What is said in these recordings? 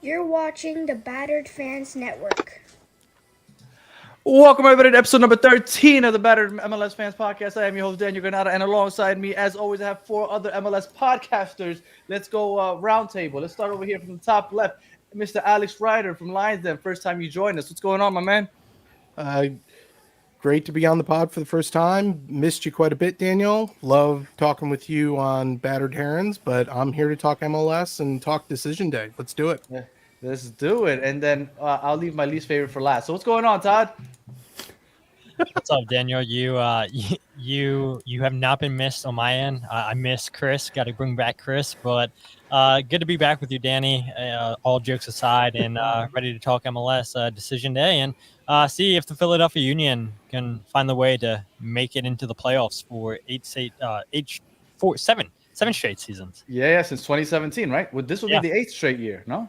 You're watching the Battered Fans Network. Welcome everybody to episode number 13 of the Battered MLS Fans Podcast. I am your host Daniel Granada, and alongside me, as always, I have four other MLS podcasters. Let's go round table. Let's start over here from the top left, Mr. Alex Ryder from Lions Den. First time you joined us. What's going on, my man? Uh, Great to be on the pod for the first time. Missed you quite a bit, Daniel. Love talking with you on Battered Herons, but I'm here to talk MLS and talk Decision Day. Let's do it. Yeah, let's do it. And then I'll leave my least favorite for last. So what's going on, Todd? What's up, Daniel? You have not been missed on my end. I miss Chris. Got to bring back Chris, but good to be back with you, Danny. All jokes aside, and ready to talk MLS decision day and see if the Philadelphia Union can find the way to make it into the playoffs for seven straight seasons. Yeah, since 2017, right? Well, this will Yeah. be the eighth straight year, no?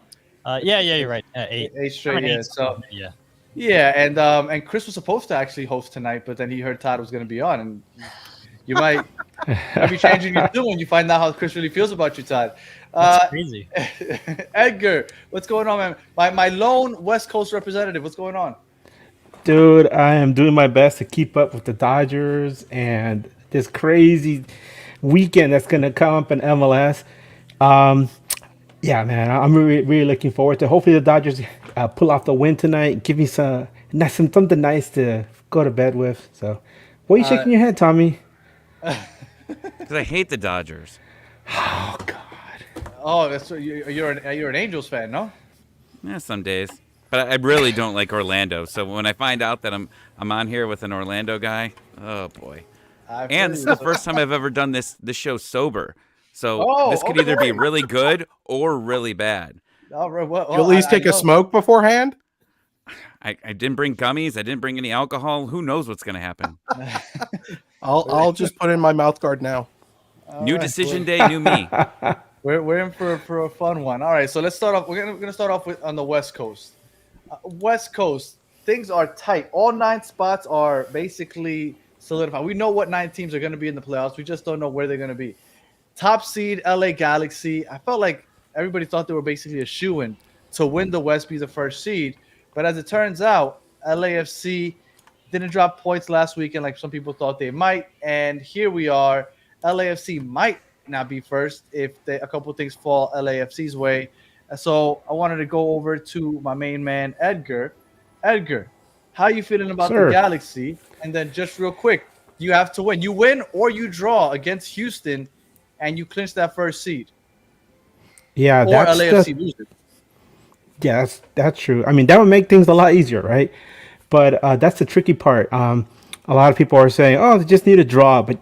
Yeah, you're right. Eight. Eighth straight year. So Yeah. yeah, and Chris was supposed to actually host tonight, but then he heard Todd was going to be on, and you might be changing your tune when you find out how Chris really feels about you, Todd. That's crazy. Edgar, what's going on, man? My lone West Coast representative, what's going on? Dude, I am doing my best to keep up with the Dodgers and this crazy weekend that's going to come up in MLS. Um, yeah, man, I'm really looking forward to. Hopefully, the Dodgers pull off the win tonight. Give me something nice to go to bed with. So, what are you shaking your head, Tommy? Because I hate the Dodgers. Oh God. Oh, that's you're an Angels fan, no? Yeah, some days. But I really don't like Orlando. So when I find out that I'm on here with an Orlando guy, oh boy. I feel And this is you. the first time I've ever done this show sober. So Oh, this could either be really good or really bad. All right, well, You at least take a know. smoke beforehand. I didn't bring gummies. I didn't bring any alcohol. Who knows what's going to happen? I'll just put in my mouth guard now. New right, decision day, new me. We're in for a fun one. All right, so let's start off. We're gonna start off with on the West Coast. West Coast, things are tight. All 9 spots are basically solidified. We know what 9 teams are going to be in the playoffs. We just don't know where they're going to be. Top seed, LA Galaxy. I felt like everybody thought they were basically a shoo-in to win the West, be the first seed. But as it turns out, LAFC didn't drop points last weekend like some people thought they might. And here we are. LAFC might not be first if a couple things fall LAFC's way. So I wanted to go over to my main man, Edgar. Edgar, how you feeling about the Sir. Galaxy? And then just real quick, you have to win. You win or you draw against Houston, and you clinch that first seed. Yeah, Or that's LAFC loses. yeah, that's true. I mean, that would make things a lot easier, right? But that's the tricky part. A lot of people are saying, "Oh, they just need a draw," but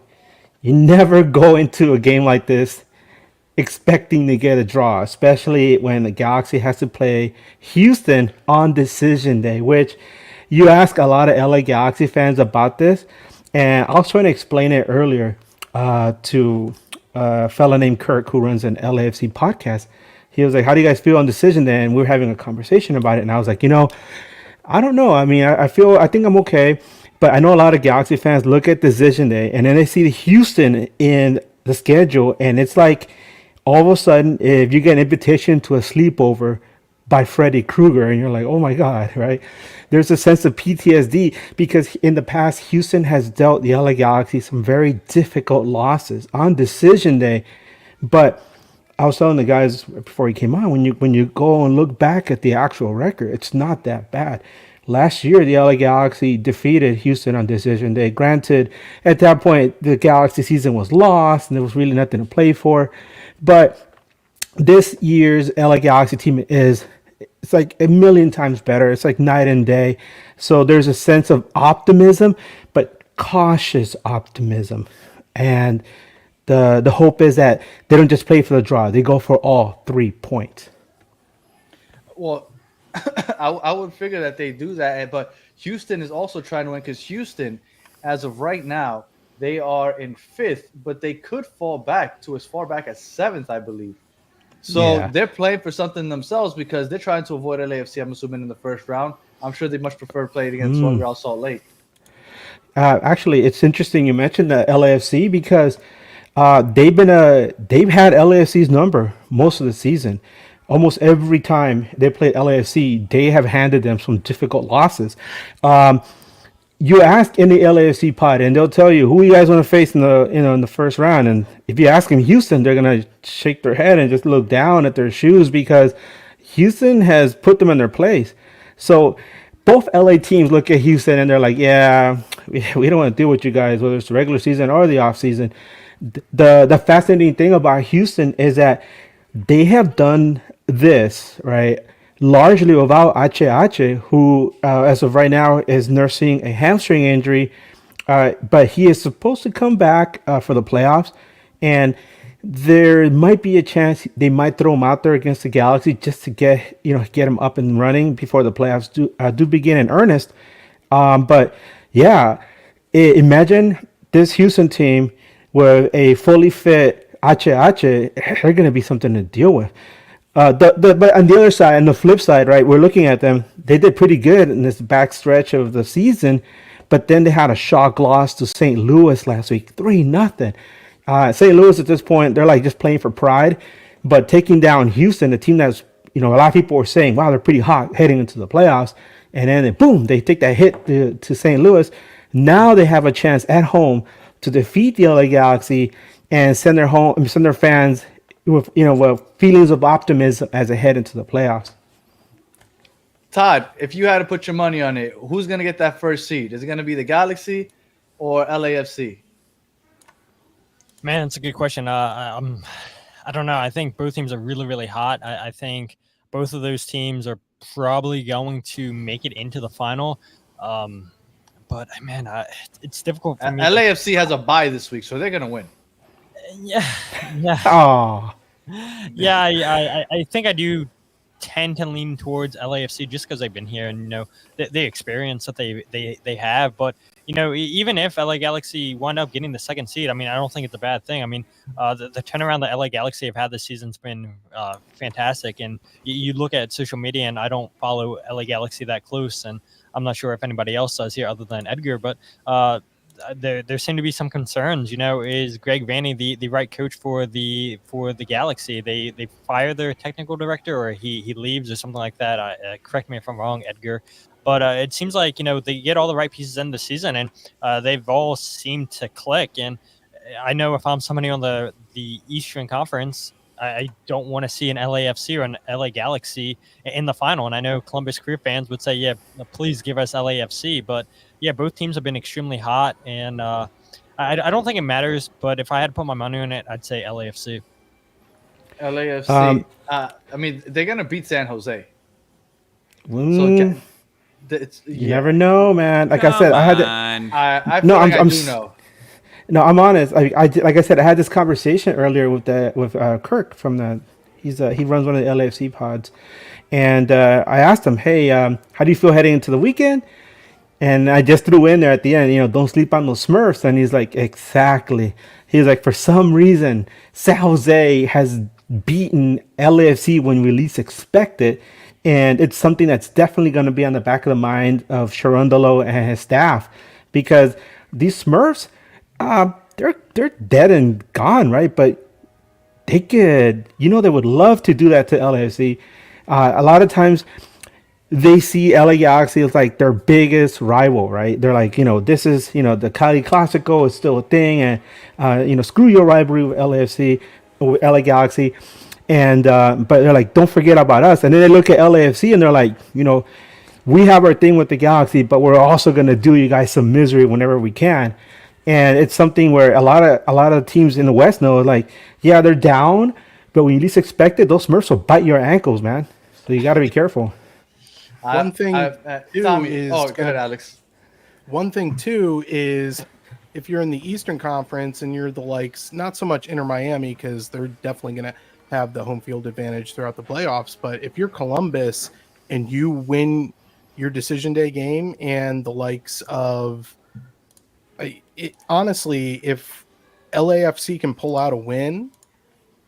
you never go into a game like this expecting to get a draw, especially when the Galaxy has to play Houston on decision day, which you ask a lot of LA Galaxy fans about this. And I was trying to explain it earlier to a fella named Kirk who runs an LAFC podcast. He was like, "How do you guys feel on decision day?" And we were having a conversation about it. And I was like, I don't know. I mean, I think I'm okay. But I know a lot of Galaxy fans look at decision day and then they see the Houston in the schedule. And it's like, all of a sudden, if you get an invitation to a sleepover by Freddy Krueger, and you're like, oh my God, right? There's a sense of PTSD because in the past, Houston has dealt the LA Galaxy some very difficult losses on decision day. But I was telling the guys before he came on, when you go and look back at the actual record, it's not that bad. Last year, the LA Galaxy defeated Houston on decision day. Granted, at that point, the Galaxy season was lost and there was really nothing to play for. But this year's LA Galaxy team it's like a million times better. It's like night and day. So there's a sense of optimism, but cautious optimism. And the hope is that they don't just play for the draw. They go for all 3 points. Well, I would figure that they do that, but Houston is also trying to win because Houston, as of right now, they are in fifth, but they could fall back to as far back as seventh, I believe. So Yeah. they're playing for something themselves because they're trying to avoid LAFC. I'm assuming in the first round. I'm sure they much prefer playing against Real Salt Lake. Actually, it's interesting you mentioned the LAFC because they've had LAFC's number most of the season. almost every time they played LAFC, they have handed them some difficult losses. Um, you ask any LAFC pod, and they'll tell you who you guys want to face in the in the first round. And if you ask them Houston, they're gonna shake their head and just look down at their shoes because Houston has put them in their place. So both LA teams look at Houston and they're like, yeah, we don't want to deal with you guys, whether it's the regular season or the off season. The fascinating thing about Houston is that they have done this right largely without Ache, who as of right now is nursing a hamstring injury, but he is supposed to come back for the playoffs, and there might be a chance they might throw him out there against the Galaxy just to get him up and running before the playoffs do begin in earnest. But yeah, imagine this Houston team with a fully fit Ache. They're going to be something to deal with. But on the other side, on the flip side, right, we're looking at them. They did pretty good in this back stretch of the season, but then they had a shock loss to St. Louis last week, 3-0. St. Louis at this point, they're like just playing for pride, but taking down Houston, the team that's a lot of people were saying, wow, they're pretty hot heading into the playoffs, and then boom, they take that hit to St. Louis. Now they have a chance at home to defeat the LA Galaxy and send their fans with with feelings of optimism as they head into the playoffs. Todd, if you had to put your money on it, who's going to get that first seed? Is it going to be the Galaxy or LAFC? Man, it's a good question. I don't know. I think both teams are really, really hot. I think both of those teams are probably going to make it into the final. But man, it's difficult for me. LAFC has a bye this week, so they're going to win. Yeah, yeah. Oh, Yeah, I think I do tend to lean towards LAFC just because they've been here and the experience that they have. But even if LA Galaxy wind up getting the second seed, I mean, I don't think it's a bad thing. I mean, the turnaround that LA Galaxy have had this season's been fantastic. And you look at social media, and I don't follow LA Galaxy that close, and I'm not sure if anybody else does here other than Edgar, but there seem to be some concerns. Is Greg Vanney the right coach for the Galaxy? They fire their technical director, or he leaves, or something like that. Correct me if I'm wrong, Edgar. But it seems like they get all the right pieces in the season, and they've all seemed to click. And I know if I'm somebody on the Eastern Conference, I don't want to see an LAFC or an LA Galaxy in the final. And I know Columbus Crew fans would say, yeah, please give us LAFC. But yeah, both teams have been extremely hot, and I don't think it matters. But if I had to put my money on it, I'd say LAFC. LAFC. I mean, they're going to beat San Jose. you Yeah. never know, man. Like I said, I had to, I feel like I do know. no, I'm honest. Like I said, I had this conversation earlier with Kirk from he runs one of the LAFC pods, and I asked him, hey, how do you feel heading into the weekend? And I just threw in there at the end, don't sleep on those Smurfs. And he's like, exactly. He's like, for some reason, San Jose has beaten LAFC when we least expect it. And it's something that's definitely going to be on the back of the mind of Sharundalo and his staff, because these Smurfs, they're dead and gone, right? But they could, they would love to do that to LAFC. A lot of times they see LA Galaxy as like their biggest rival, right? They're like, this is, the Cali Clasico is still a thing, and screw your rivalry with LAFC, with LA Galaxy. And but they're like, don't forget about us. And then they look at LAFC and they're like, we have our thing with the Galaxy, but we're also going to do you guys some misery whenever we can. And it's something where a lot of teams in the West know, like, yeah, they're down, but when you least expect it, those Smurfs will bite your ankles, man. So you got to be careful. One thing too Tommy, is go ahead, Alex. One thing too is if you're in the Eastern Conference and you're the likes, not so much Inter Miami, because they're definitely going to have the home field advantage throughout the playoffs. But if you're Columbus and you win your decision day game, and the likes of honestly, if LAFC can pull out a win,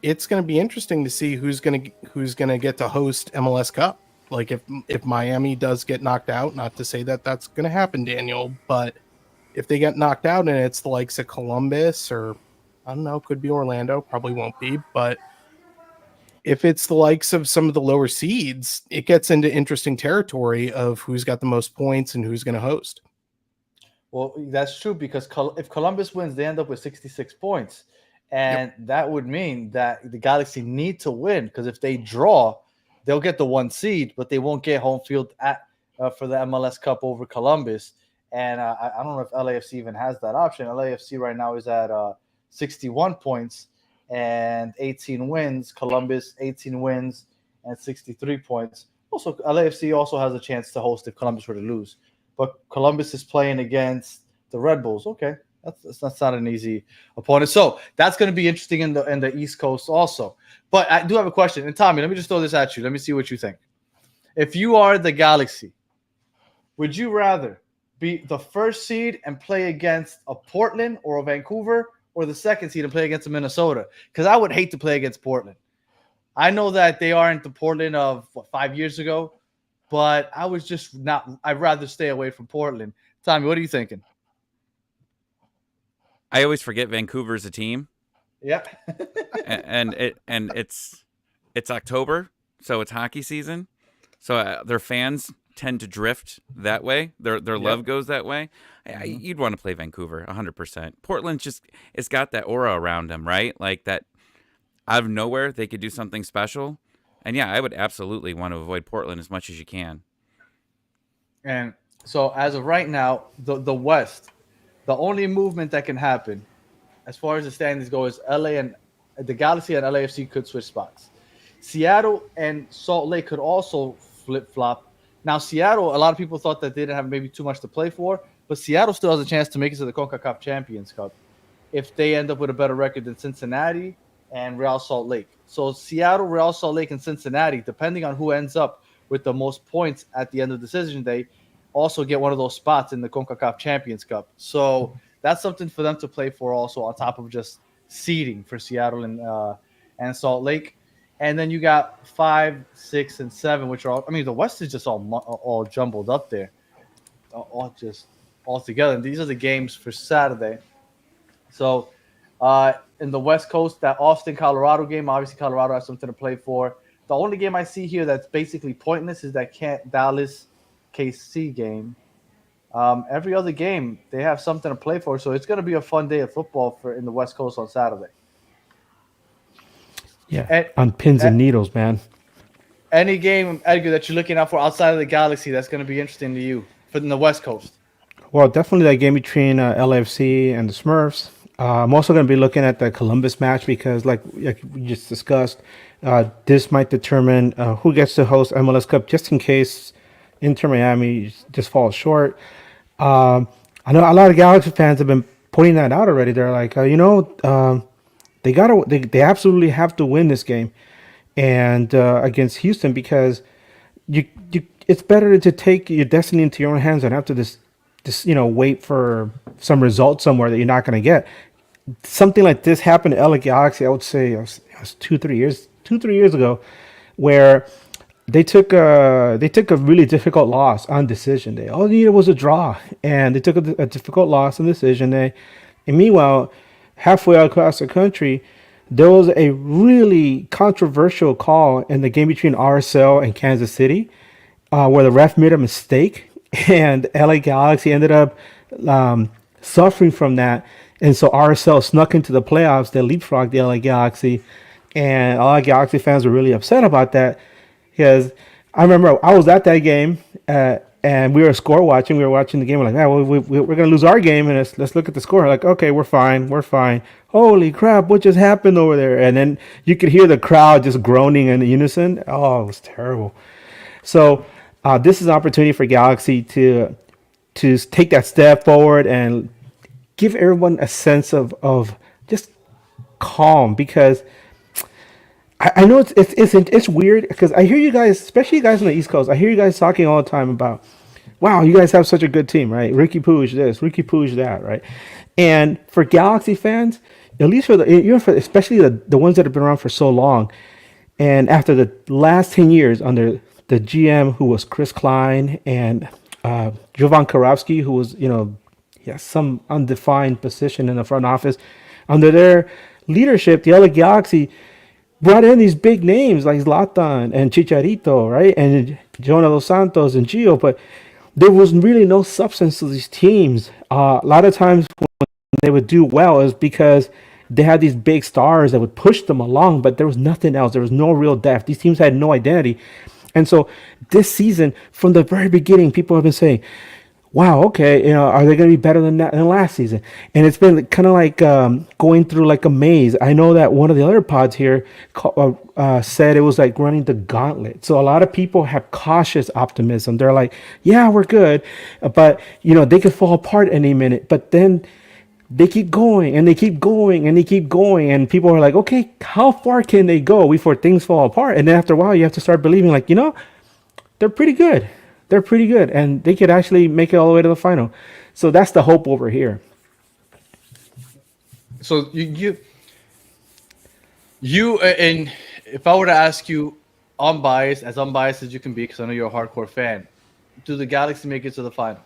it's going to be interesting to see who's going to get to host MLS Cup. Like if Miami does get knocked out, not to say that that's going to happen, Daniel, but if they get knocked out and it's the likes of Columbus, or I don't know, could be Orlando, probably won't be, but if it's the likes of some of the lower seeds, it gets into interesting territory of who's got the most points and who's going to host. Well, that's true because if Columbus wins, they end up with 66 points. And that would mean that the Galaxy need to win because if they draw, they'll get the 1 seed, but they won't get home field for the MLS Cup over Columbus. And I don't know if LAFC even has that option. LAFC right now is at 61 points and 18 wins. Columbus, 18 wins and 63 points. Also, LAFC also has a chance to host if Columbus were to lose. But Columbus is playing against the Red Bulls. Okay, that's not an easy opponent. So that's going to be interesting in the East Coast also. But I do have a question. And Tommy, let me just throw this at you. Let me see what you think. If you are the Galaxy, would you rather be the first seed and play against a Portland or a Vancouver, or the second seed and play against a Minnesota? Because I would hate to play against Portland. I know that they aren't the Portland of 5 years ago, but I was just not. I'd rather stay away from Portland. Tommy, what are you thinking? I always forget Vancouver's a team. Yep. and it's October, so it's hockey season. So their fans tend to drift that way. Their love goes that way. You'd want to play Vancouver 100%. Portland it's got that aura around them, right? Like that out of nowhere they could do something special. And yeah, I would absolutely want to avoid Portland as much as you can. And so as of right now, the West, the only movement that can happen as far as the standings go is LA and the Galaxy and LAFC could switch spots. Seattle and Salt Lake could also flip-flop. Now, Seattle, a lot of people thought that they didn't have maybe too much to play for, but Seattle still has a chance to make it to the CONCACAF Champions Cup if they end up with a better record than Cincinnati and Real Salt Lake. So Seattle, Real Salt Lake, and Cincinnati, depending on who ends up with the most points at the end of decision day, also get one of those spots in the CONCACAF Champions Cup. So that's something for them to play for also on top of just seeding for Seattle and Salt Lake. And then you got 5, 6, and 7, which are all, I mean, the West is just all jumbled up there, all together. And these are the games for Saturday. So in the West Coast, that Austin, Colorado game, obviously Colorado has something to play for. The only game I see here that's basically pointless is that Dallas KC game. Every other game, they have something to play for. So it's going to be a fun day of football in the West Coast on Saturday. Yeah, on pins and needles, man. Any game, Edgar, that you're looking out for outside of the Galaxy that's going to be interesting to you in the West Coast? Well, definitely that game between LAFC and the Smurfs. I'm also going to be looking at the Columbus match because, like we just discussed, this might determine who gets to host MLS Cup just in case Inter Miami just falls short. I know a lot of Galaxy fans have been pointing that out already. They're like, they absolutely have to win this game and against Houston because it's better to take your destiny into your own hands than have to just wait for some result somewhere that you're not going to get. Something like this happened to LA Galaxy, I would say it was 2-3 years ago, where they took a really difficult loss on decision day. All they needed was a draw, and they took a difficult loss on decision day. And meanwhile, halfway across the country, there was a really controversial call in the game between RSL and Kansas City, where the ref made a mistake, and LA Galaxy ended up suffering from that. And so RSL snuck into the playoffs. They leapfrogged the LA Galaxy, and a lot of Galaxy fans were really upset about that because I remember I was at that game and we were score watching. We were watching the game. We're like, we're going to lose our game, and let's look at the score. Like, okay, we're fine. Holy crap, what just happened over there? And then you could hear the crowd just groaning in unison. Oh, it was terrible. So this is an opportunity for Galaxy to take that step forward and give everyone a sense of just calm, because I know it's weird because I hear you guys, especially you guys on the East Coast, I hear you guys talking all the time about, wow, you guys have such a good team, right? Ricky Puig this, Ricky Puig that, right? And for Galaxy fans, at least for especially the ones that have been around for so long, and after the last 10 years under the GM who was Chris Klein and Jovan Karofsky, who was some undefined position in the front office, under their leadership, the LA Galaxy brought in these big names like Zlatan and Chicharito, right? And Jonah Dos Santos and Gio, but there was really no substance to these teams. A lot of times when they would do well is because they had these big stars that would push them along, but there was nothing else. There was no real depth. These teams had no identity. And so this season, from the very beginning, people have been saying, wow, okay, are they going to be better than that than last season? And it's been kind of like going through like a maze. I know that one of the other pods here said it was like running the gauntlet. So a lot of people have cautious optimism. They're like, yeah, we're good, but they could fall apart any minute. But then they keep going and they keep going and they keep going, and people are like, okay, how far can they go before things fall apart? And then after a while, you have to start believing, like, they're pretty good. They're pretty good, and they could actually make it all the way to the final. So that's the hope over here. So you and if I were to ask you, unbiased as you can be, because I know you're a hardcore fan, do the Galaxy make it to the final?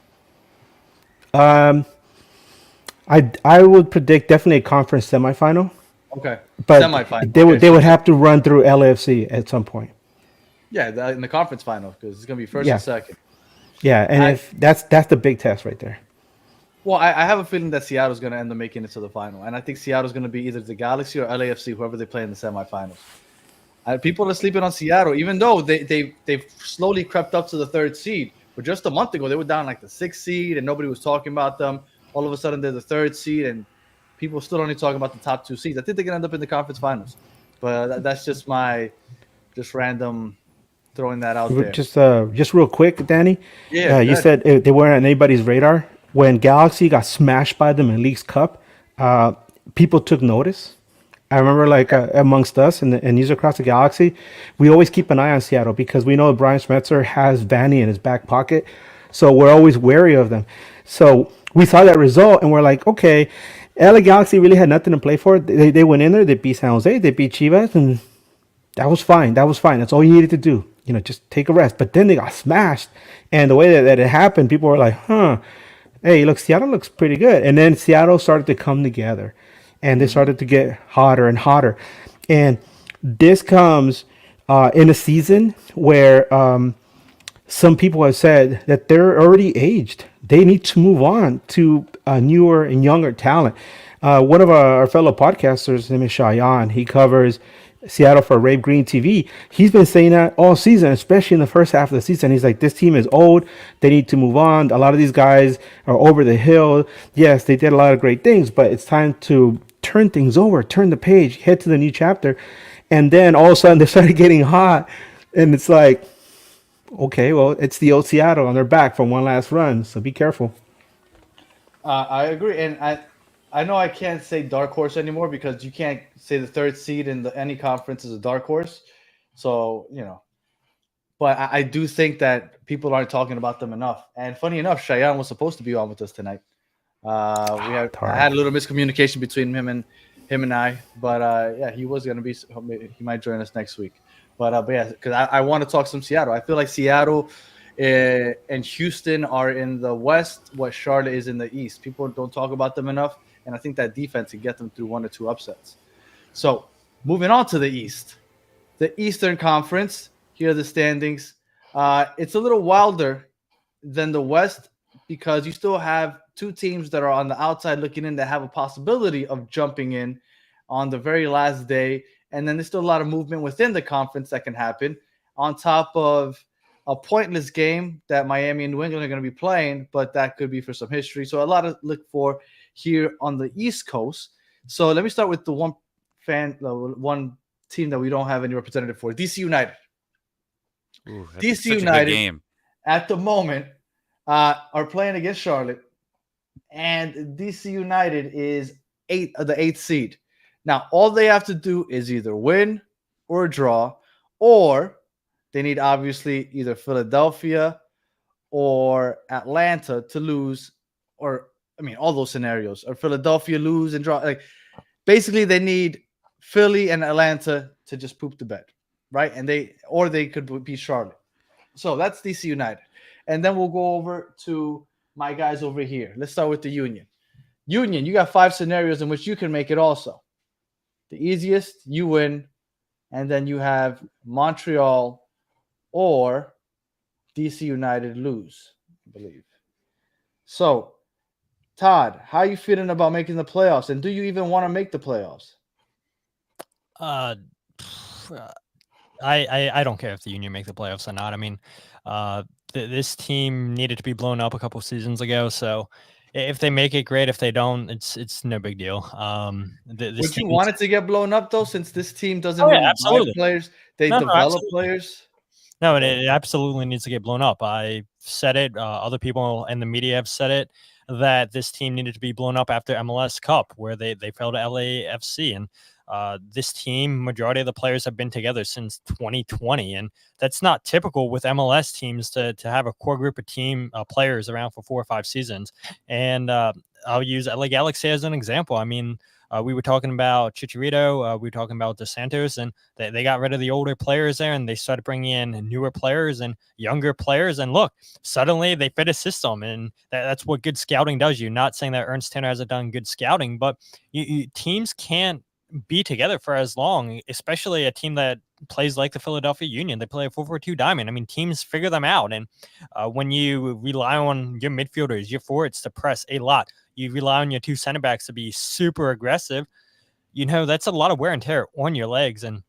I would predict definitely a conference semifinal, Okay, but semifinal. they would have to run through LAFC at some point. Yeah, in the conference final, because it's gonna be first Yeah. and second. Yeah, and if that's the big test right there. Well, I have a feeling that Seattle's going to end up making it to the final. And I think Seattle's going to be either the Galaxy or LAFC, whoever they play in the semifinals. People are sleeping on Seattle, even though they've slowly crept up to the third seed. But just a month ago, they were down like the sixth seed, and nobody was talking about them. All of a sudden, they're the third seed, and people still only talking about the top two seeds. I think they're going to end up in the conference finals. But that's just my random throwing that out there. Just real quick, Danny. Yeah, you good. said they weren't on anybody's radar. When Galaxy got smashed by them in Leagues Cup, people took notice. I remember, like, amongst us and these across the Galaxy, we always keep an eye on Seattle because we know Brian Schmetzer has Vanny in his back pocket, so we're always wary of them. So we saw that result and we're like, okay, LA Galaxy really had nothing to play for. They went in there, they beat San Jose, they beat Chivas, and that was fine. That's all you needed to do. Just take a rest. But then they got smashed, and the way that it happened, people were like, huh. Hey, look, Seattle looks pretty good. And then Seattle started to come together and they started to get hotter and hotter. And this comes in a season where some people have said that they're already aged. They need to move on to newer and younger talent. One of our fellow podcasters, his name is Shayan. He covers Seattle for Rave Green TV. He's been saying that all season, especially in the first half of the season. He's like, this team is old. They need to move on. A lot of these guys are over the hill. Yes, they did a lot of great things, but it's time to turn things over, turn the page, head to the new chapter. And then all of a sudden they started getting hot. And it's like, okay, well, it's the old Seattle and they're back from one last run. So be careful. I agree. And I know I can't say dark horse anymore because you can't say the third seed in any conference is a dark horse. So, but I do think that people aren't talking about them enough. And funny enough, Cheyenne was supposed to be on with us tonight. I had a little miscommunication between him and I, but yeah, he was going to be, he might join us next week. But yeah, because I want to talk some Seattle. I feel like Seattle and Houston are in the West, what Charlotte is in the East. People don't talk about them enough. And I think that defense can get them through one or two upsets. So moving on to the East, the Eastern Conference. Here are the standings. It's a little wilder than the West because you still have two teams that are on the outside looking in that have a possibility of jumping in on the very last day. And then there's still a lot of movement within the conference that can happen on top of a pointless game that Miami and New England are going to be playing, but that could be for some history. So a lot to look for here on the East Coast. So let me start with the one team that we don't have any representative for, DC United. Ooh, DC such United a good game. at the moment are playing against Charlotte, and DC United is the eighth seed. Now, all they have to do is either win or draw, or they need obviously either Philadelphia or Atlanta to lose, or all those scenarios, or Philadelphia lose and draw. Like basically, they need Philly and Atlanta to just poop the bed, right? And they could be Charlotte. So that's DC United, and then we'll go over to my guys over here. Let's start with the Union. Union, you got 5 scenarios in which you can make it. Also, the easiest, you win, and then you have Montreal or DC United lose, I believe. So, Todd, how are you feeling about making the playoffs, and do you even want to make the playoffs? Uh, I don't care if the Union make the playoffs or not. I mean, this team needed to be blown up a couple seasons ago, so if they make it, great. If they don't, it's no big deal. This Would you team want needs- it to get blown up though, since this team doesn't Oh yeah, really buy absolutely. players, they No, develop absolutely. players? No, it absolutely needs to get blown up. I said it. Other people in the media have said it, that this team needed to be blown up after MLS Cup, where they fell to LAFC. And this team, majority of the players have been together since 2020. And that's not typical with MLS teams to have a core group of team players around for 4 or 5 seasons. And I'll use LA Galaxy as an example. I mean, we were talking about Chicharito, we were talking about DeSantos, and they got rid of the older players there, and they started bringing in newer players and younger players. And look, suddenly they fit a system, and that's what good scouting does. You not saying that Ernst Tanner hasn't done good scouting, but teams can't be together for as long, especially a team that plays like the Philadelphia Union. They play a 4-4-2 diamond. I mean, teams figure them out, and when you rely on your midfielders, your forwards to press a lot, you rely on your 2 center backs to be super aggressive, that's a lot of wear and tear on your legs. And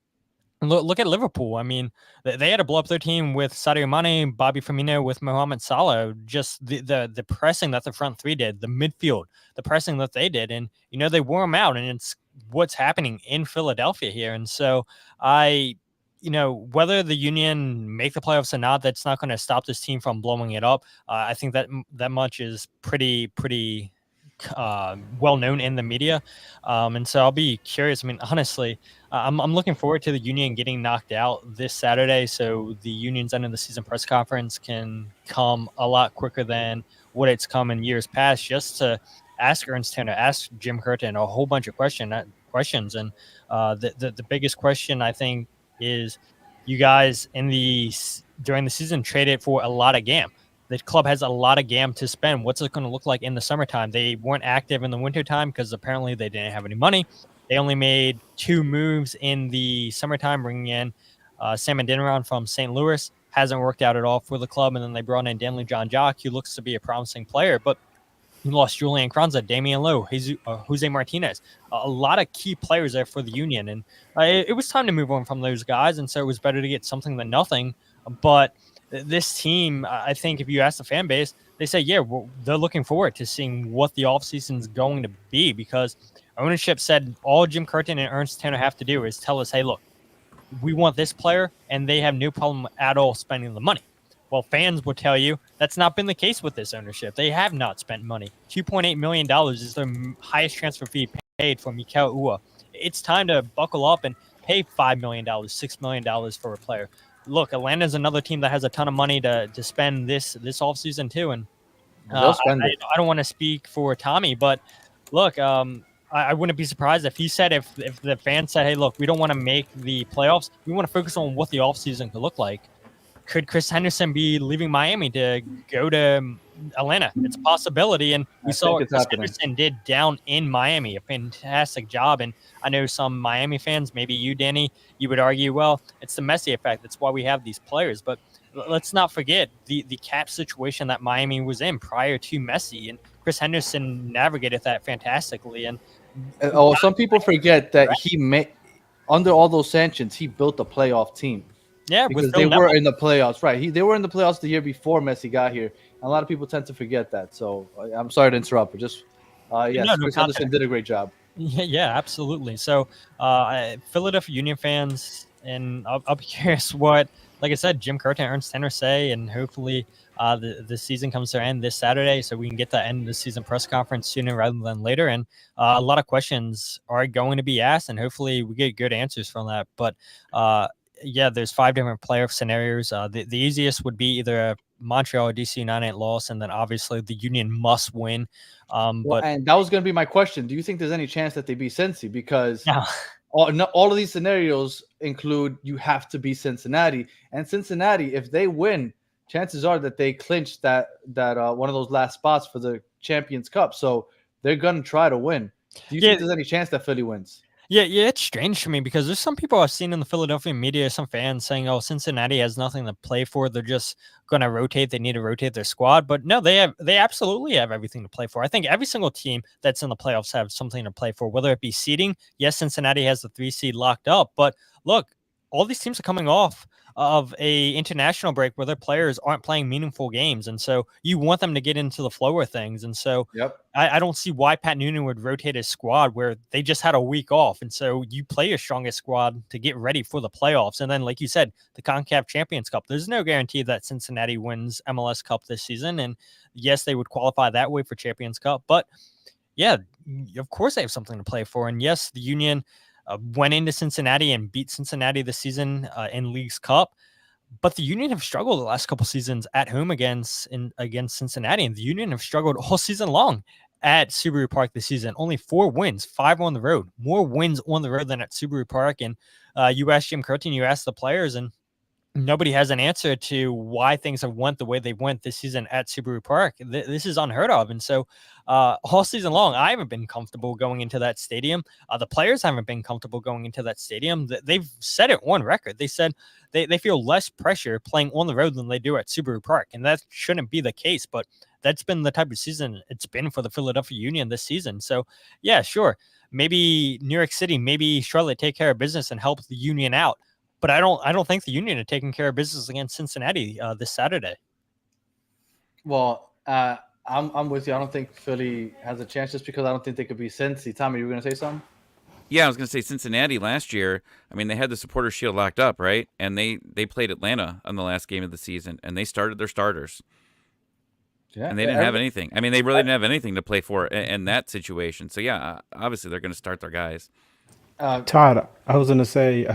look at Liverpool. I mean, they had to blow up their team with Sadio Mane, Bobby Firmino, with Mohamed Salah. Just the pressing that the front three did, the midfield, the pressing that they did, and they wore them out. And it's what's happening in Philadelphia here. And so whether the Union make the playoffs or not, that's not going to stop this team from blowing it up. I think that much is pretty well known in the media, and so I'll be curious. I mean, honestly, I'm looking forward to the Union getting knocked out this Saturday, so the Union's end of the season press conference can come a lot quicker than what it's come in years past, just to ask Ernst Tanner, ask Jim Curtin a whole bunch of questions. And the biggest question, I think, is you guys during the season traded for a lot of GAM. The club has a lot of GAM to spend. What's it going to look like in the summertime? They weren't active in the wintertime because apparently they didn't have any money. They only made 2 moves in the summertime, bringing in Sam Adeniran from St. Louis. Hasn't worked out at all for the club. And then they brought in Danley John Jock, who looks to be a promising player. But you lost Julian Kranza, Damian Lowe, Jose Martinez, a lot of key players there for the Union. And it was time to move on from those guys. And so it was better to get something than nothing. But this team, I think if you ask the fan base, they say, yeah, they're looking forward to seeing what the offseason is going to be, because ownership said all Jim Curtin and Ernst Tanner have to do is tell us, hey, look, we want this player, and they have no problem at all spending the money. Well, fans will tell you that's not been the case with this ownership. They have not spent money. $2.8 million is their highest transfer fee paid for Mikel Ua. It's time to buckle up and pay $5 million, $6 million for a player. Look, Atlanta's another team that has a ton of money to spend this offseason too. And They'll spend it. I don't want to speak for Tommy, but look, I wouldn't be surprised if he said, if the fans said, hey, look, we don't want to make the playoffs. We want to focus on what the offseason could look like. Could Chris Henderson be leaving Miami to go to Atlanta? It's a possibility. And we saw what Chris Henderson did down in Miami, a fantastic job. And I know some Miami fans, maybe you, Danny, you would argue, well, it's the Messi effect. That's why we have these players. But let's not forget the cap situation that Miami was in prior to Messi. And Chris Henderson navigated that fantastically. And some people forget that he made, under all those sanctions, he built a playoff team. Yeah, because they were in the playoffs, right? They were in the playoffs the year before Messi got here. A lot of people tend to forget that. So I'm sorry to interrupt, but just Chris Henderson did a great job. Yeah, absolutely. So Philadelphia Union fans, and I'll be curious what, like I said, Jim Curtin and Ernst Tanner say, and hopefully the season comes to an end this Saturday, so we can get that end of the season press conference sooner rather than later. And a lot of questions are going to be asked, and hopefully we get good answers from that. But yeah, there's 5 different playoff scenarios. The easiest would be either a Montreal or DC United loss, and then obviously the Union must win. And that was going to be my question. Do you think there's any chance that they beat Cincy? Because all of these scenarios include you have to beat Cincinnati, and Cincinnati, if they win, chances are that they clinch that one of those last spots for the Champions Cup. So they're going to try to win. Do you think there's any chance that Philly wins? Yeah, it's strange to me because there's some people I've seen in the Philadelphia media, some fans saying, "Oh, Cincinnati has nothing to play for. They're just going to rotate. They need to rotate their squad." But no, they absolutely have everything to play for. I think every single team that's in the playoffs have something to play for, whether it be seeding. Yes, Cincinnati has the 3 seed locked up, but look, all these teams are coming off of a international break where their players aren't playing meaningful games, and so you want them to get into the flow of things. And so Yep. I don't see why Pat Noonan would rotate his squad where they just had a week off. And so you play your strongest squad to get ready for the playoffs. And then, like you said, the CONCACAF Champions Cup, there's no guarantee that Cincinnati wins MLS Cup this season. And yes, they would qualify that way for Champions Cup. But yeah, of course they have something to play for. And yes, the Union went into Cincinnati and beat Cincinnati this season in League's Cup. But the Union have struggled the last couple seasons at home against Cincinnati, and the Union have struggled all season long at Subaru Park this season. Only 4 wins, 5 on the road. More wins on the road than at Subaru Park. And you asked Jim Curtin, you asked the players, and nobody has an answer to why things have went the way they went this season at Subaru Park. This is unheard of. And so all season long, I haven't been comfortable going into that stadium. The players haven't been comfortable going into that stadium. They've said it on record. They said they feel less pressure playing on the road than they do at Subaru Park. And that shouldn't be the case, but that's been the type of season it's been for the Philadelphia Union this season. So yeah, sure. Maybe New York City, maybe Charlotte take care of business and help the Union out. But I don't think the Union are taking care of business against Cincinnati this Saturday. Well, I'm with you. I don't think Philly has a chance just because I don't think they could be Cincy. Tommy, you were going to say something? Yeah, I was going to say Cincinnati last year. I mean, they had the Supporters Shield locked up, right? And they played Atlanta on the last game of the season, and they started their starters. Yeah, and they didn't have anything. I mean, they really didn't have anything to play for in that situation. So yeah, obviously they're going to start their guys. Todd, I was gonna say,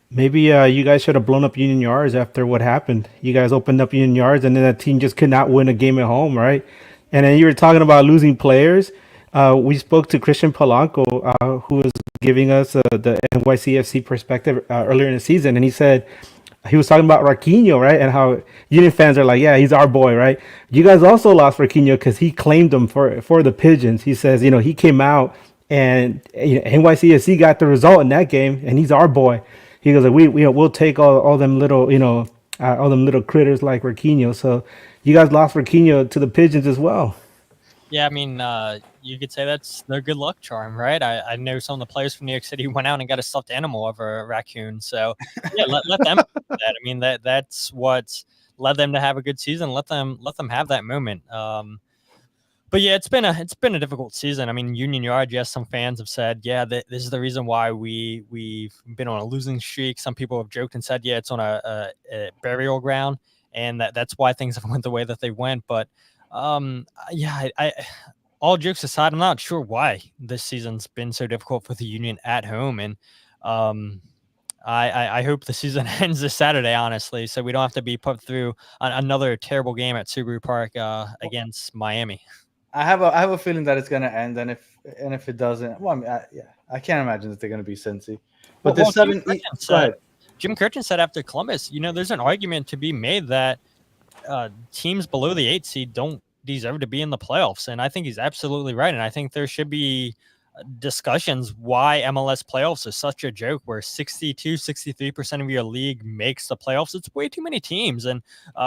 maybe you guys should have blown up Union Yards after what happened. You guys opened up Union Yards, and then that team just could not win a game at home, right? And then you were talking about losing players. We spoke to Christian Polanco, who was giving us the NYCFC perspective earlier in the season, and he said he was talking about Raquinho, right? And how Union fans are like, yeah, he's our boy, right? You guys also lost Raquinho because he claimed him for the Pigeons. He says, he came out and NYCFC got the result in that game, and he's our boy. He goes, like, we'll take all them little, all them little critters like Raquinho. So you guys lost Raquinho to the Pigeons as well. Yeah, I mean, you could say that's their good luck charm, right? I know some of the players from New York City went out and got a stuffed animal over a raccoon. So yeah, let them do that. I mean, that's what's led them to have a good season. Let them have that moment. But yeah, it's been a difficult season. I mean, Union Yard, yes, some fans have said, yeah, this is the reason why we've been on a losing streak. Some people have joked and said, yeah, it's on a burial ground, and that's why things have went the way that they went. But yeah, I all jokes aside, I'm not sure why this season's been so difficult for the Union at home, and I hope the season ends this Saturday, honestly, so we don't have to be put through another terrible game at Subaru Park against Miami. I have a feeling that it's going to end, and if it doesn't, well, I mean, I can't imagine that they're going to be Cincy. But Well, the Jim Curtin said after Columbus, there's an argument to be made that teams below the 8 seed don't deserve to be in the playoffs, and I think he's absolutely right. And I think there should be discussions why MLS playoffs are such a joke, where 63% of your league makes the playoffs. It's way too many teams, and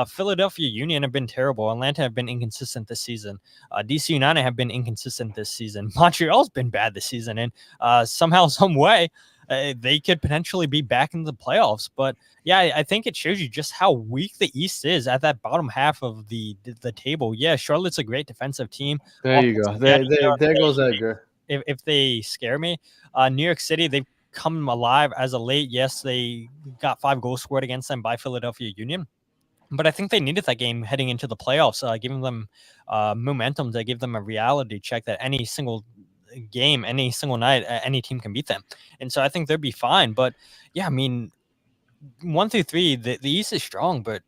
Philadelphia Union have been terrible. Atlanta have been inconsistent this season. DC United have been inconsistent this season. Montreal's been bad this season, and somehow, some way, they could potentially be back in the playoffs. But yeah, I think it shows you just how weak the East is at that bottom half of the table. Yeah, Charlotte's a great defensive team. There you go. There goes Edgar. If they scare me, New York City, they've come alive as of late. Yes, they got 5 goals scored against them by Philadelphia Union, but I think they needed that game heading into the playoffs, giving them momentum to give them a reality check that any single game, any single night, any team can beat them. And so I think they'll be fine. But yeah, I mean, 1 through 3, the East is strong, but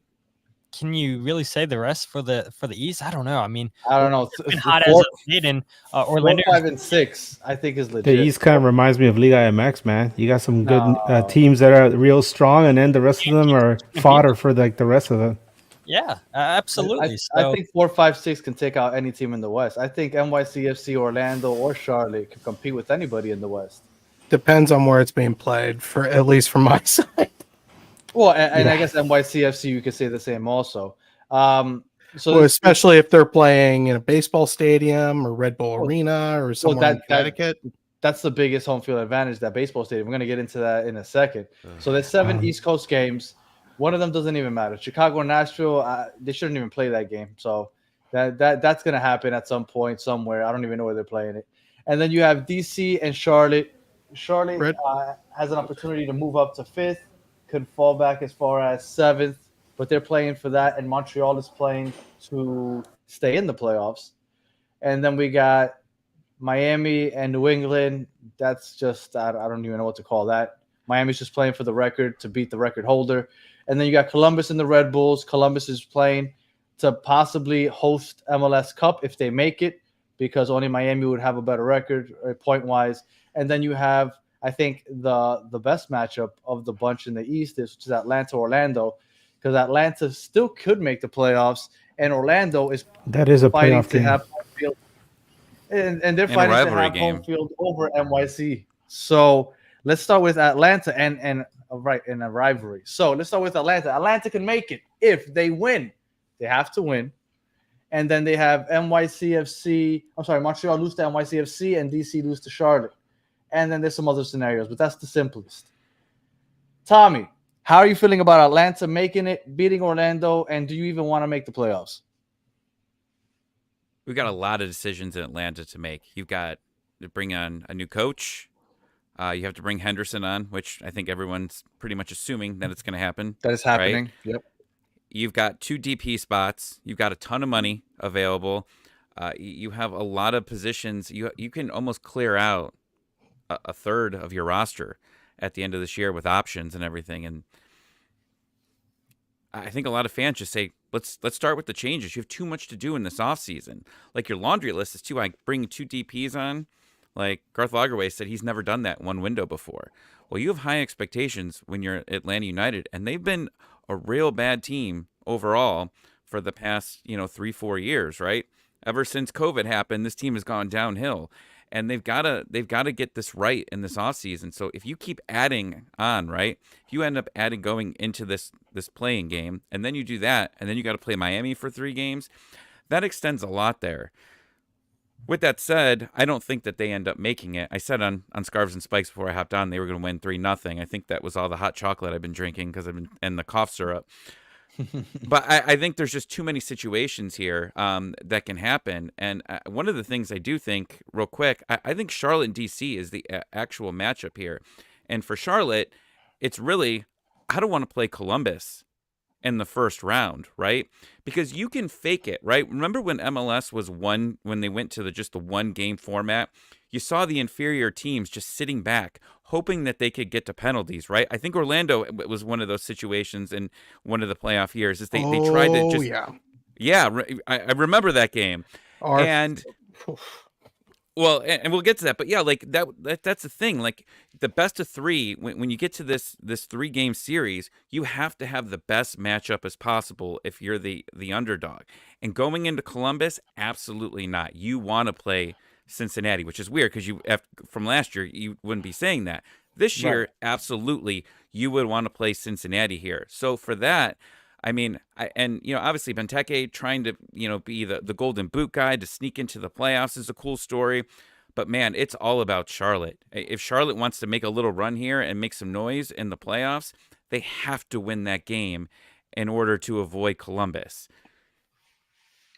can you really say the rest for the East? I don't know. I mean, I don't know. It's been hot as of late, and Orlando 4, 5, and 6, I think is legit. The East kind of reminds me of Liga MX, man. You got some good teams that are real strong, and then the rest of them are fodder for the rest of them. Yeah, absolutely. I think 4, 5, 6 can take out any team in the West. I think NYCFC, Orlando, or Charlotte can compete with anybody in the West. Depends on where it's being played, for at least from my side. Well, and Yeah. I guess NYCFC, you could say the same also. So Well, this, especially if they're playing in a baseball stadium or Red Bull well, Arena or somewhere in Connecticut. that's the biggest home field advantage, that baseball stadium. We're going to get into that in a second. So there's 7 Um, East Coast games. One of them doesn't even matter. Chicago and Nashville, they shouldn't even play that game. So that's going to happen at some point somewhere. I don't even know where they're playing it. And then you have DC and Charlotte. Charlotte Red- has an opportunity to move up to 5th, could fall back as far as 7th, but they're playing for that. And Montreal is playing to stay in the playoffs. And then we got Miami and New England. That's just, I don't even know what to call that. Miami's just playing for the record to beat the record holder. And then you got Columbus and the Red Bulls. Columbus is playing to possibly host MLS Cup if they make it, because only Miami would have a better record point-wise. And then you have, I think, the best matchup of the bunch in the East, which is Atlanta-Orlando, because Atlanta still could make the playoffs, and Orlando is that is a fighting playoff to game. have home field. And they're And a fighting to rivalry have home game. field over NYC. So let's start with Atlanta and right in a rivalry. So let's start with Atlanta. Atlanta can make it if they win. They have to win. And then they have NYCFC. I'm sorry, Montreal lose to NYCFC and DC lose to Charlotte. And then there's some other scenarios, but that's the simplest. Tommy, how are you feeling about Atlanta making it, beating Orlando, and do you even want to make the playoffs? We've got a lot of decisions in Atlanta to make. You've got to bring on a new coach. You have to bring Henderson on, which I think everyone's pretty much assuming that it's going to happen. That is happening. Right? Yep. You've got 2 DP spots. You've got a ton of money available. You have a lot of positions. You can almost clear out a third of your roster at the end of this year with options and everything. And I think a lot of fans just say, let's start with the changes. You have too much to do in this offseason. Like, your laundry list is too. Like, bring 2 DPs on. Like, Garth Lagerwey said he's never done that in one window before. Well, you have high expectations when you're Atlanta United, and they've been a real bad team overall for the past 3-4 years, right? Ever since COVID happened, this team has gone downhill, and they've got to get this right in this offseason. So if you keep adding on, right, if you end up adding going into this playing game, and then you do that, and then you got to play Miami for 3 games, that extends a lot there. With that said, I don't think that they end up making it. I said on Scarves and Spikes before I hopped on, they were going to win 3-0. I think that was all the hot chocolate I've been drinking and the cough syrup. But I think there's just too many situations here that can happen. And one of the things I do think, real quick, I think Charlotte and DC is the actual matchup here. And for Charlotte, it's really, I don't want to play Columbus in the first round, right? Because you can fake it, right? Remember when MLS was when they went to just the 1 game format? You saw the inferior teams just sitting back, hoping that they could get to penalties, right? I think Orlando was one of those situations in one of the playoff years. Is they tried to just I remember that game. Well, and we'll get to that, but yeah, like that's the thing. Like, the best of 3, when you get to this 3-game series, you have to have the best matchup as possible if you're the underdog. And going into Columbus, absolutely not. You want to play Cincinnati, which is weird because from last year you wouldn't be saying that. This year, right, absolutely, you would want to play Cincinnati here. So for that, I mean, obviously Benteke trying to, be the golden boot guy to sneak into the playoffs is a cool story. But, man, it's all about Charlotte. If Charlotte wants to make a little run here and make some noise in the playoffs, they have to win that game in order to avoid Columbus.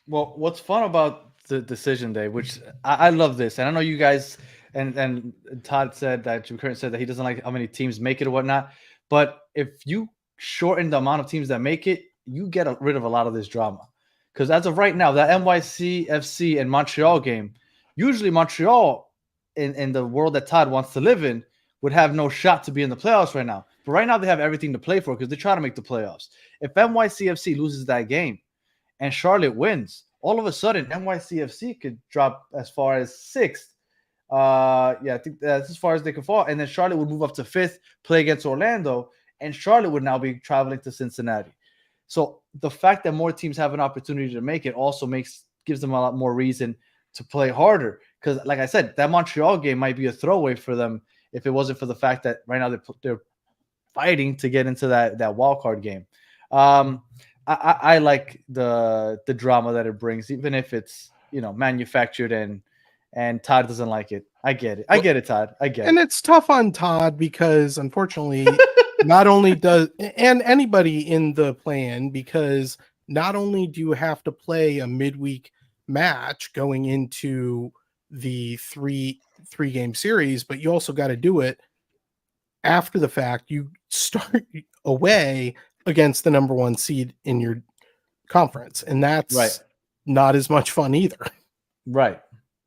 Well, what's fun about the decision day, which I love this, and I know you guys and Todd said that, Jim Curtin said that he doesn't like how many teams make it or whatnot. But if you shorten the amount of teams that make it, you get rid of a lot of this drama. Because as of right now, that NYCFC and Montreal game, usually Montreal, in the world that Todd wants to live in, would have no shot to be in the playoffs right now. But right now they have everything to play for because they try to make the playoffs. If NYCFC loses that game and Charlotte wins, all of a sudden NYCFC could drop as far as 6th. I think that's as far as they could fall. And then Charlotte would move up to 5th, play against Orlando, and Charlotte would now be traveling to Cincinnati. So the fact that more teams have an opportunity to make it also gives them a lot more reason to play harder. Because, like I said, that Montreal game might be a throwaway for them if it wasn't for the fact that right now they're fighting to get into that wild card game. I like the drama that it brings, even if it's manufactured and Todd doesn't like it. I get it. I get it, Todd. I get And it. it's tough on Todd because unfortunately, not only does and anybody in the play-in, because not only do you have to play a midweek match going into the three game series, but you also got to do it after the fact. You start away against the number 1 seed in your conference, and that's Right. not as much fun either. Right.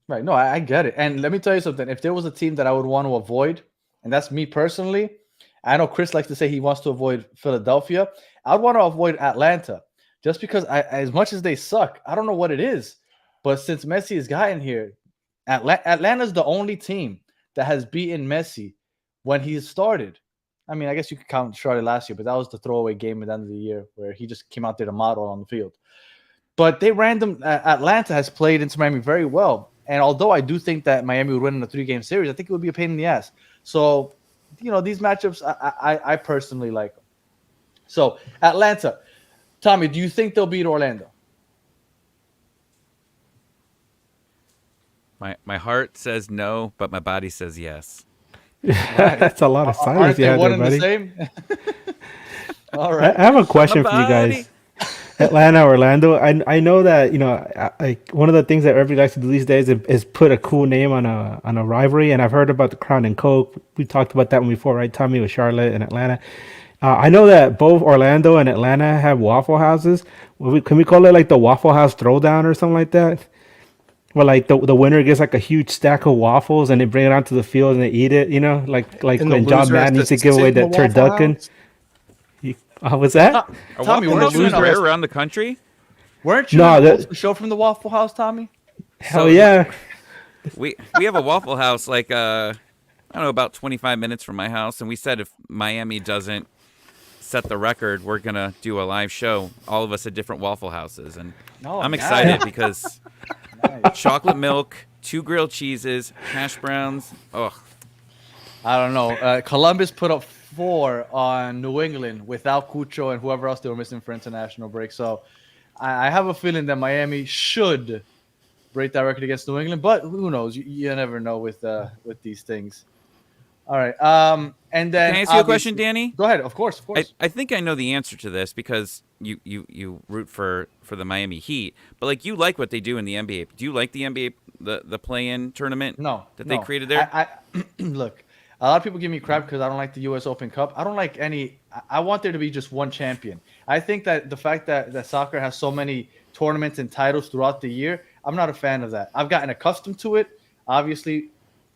No, I get it. And let me tell you something. If there was a team that I would want to avoid, and that's me personally, I know Chris likes to say he wants to avoid Philadelphia. I'd want to avoid Atlanta just because as much as they suck, I don't know what it is. But since Messi has gotten here, Atlanta's the only team that has beaten Messi when he started. I mean, I guess you could count Charlotte last year, but that was the throwaway game at the end of the year where he just came out there to model on the field. But Atlanta has played into Miami very well. And although I do think that Miami would win in a 3-game series, I think it would be a pain in the ass. So, these matchups, I personally like them. So, Atlanta. Tommy, do you think they'll beat Orlando? My heart says no, but my body says yes. That's a lot of silence Aren't you they have one there, and the buddy. same? All right. I have a question for you guys. Atlanta, Orlando. I know that one of the things that everybody likes to do these days is put a cool name on a rivalry, and I've heard about the Crown and Coke. We talked about that one before, right, Tommy, with Charlotte and Atlanta. I know that both Orlando and Atlanta have Waffle Houses. Can we call it like the Waffle House Throwdown or something like that? Where like the winner gets like a huge stack of waffles and they bring it onto the field and they eat it, like And when the John loser has Madden to used to give sit away in the that Waffle turducken. House? Was that? Are Tommy, Waffle weren't you Houses in rare a- around the country? Weren't you No, in that- the show from the Waffle House, Tommy? Hell yeah. We have a Waffle House like I don't know, about 25 minutes from my house, and we said if Miami doesn't set the record, we're gonna do a live show, all of us at different Waffle Houses, and Oh, I'm nice. excited because Nice. chocolate milk, 2 grilled cheeses, hash browns. Oh, I don't know. Columbus put up 4 on New England without Cucho and whoever else they were missing for international break. So I have a feeling that Miami should break that record against New England, but who knows? You never know with these things. All right. And then can I ask you a obviously- question, Danny? Go ahead. Of course. I think I know the answer to this because you root for the Miami Heat, but like you like what they do in the NBA. Do you like the NBA the play-in tournament? No, that they created there. I look. A lot of people give me crap because I don't like the U.S. Open Cup. I don't like any. I want there to be just one champion. I think that the fact that soccer has so many tournaments and titles throughout the year, I'm not a fan of that. I've gotten accustomed to it. Obviously,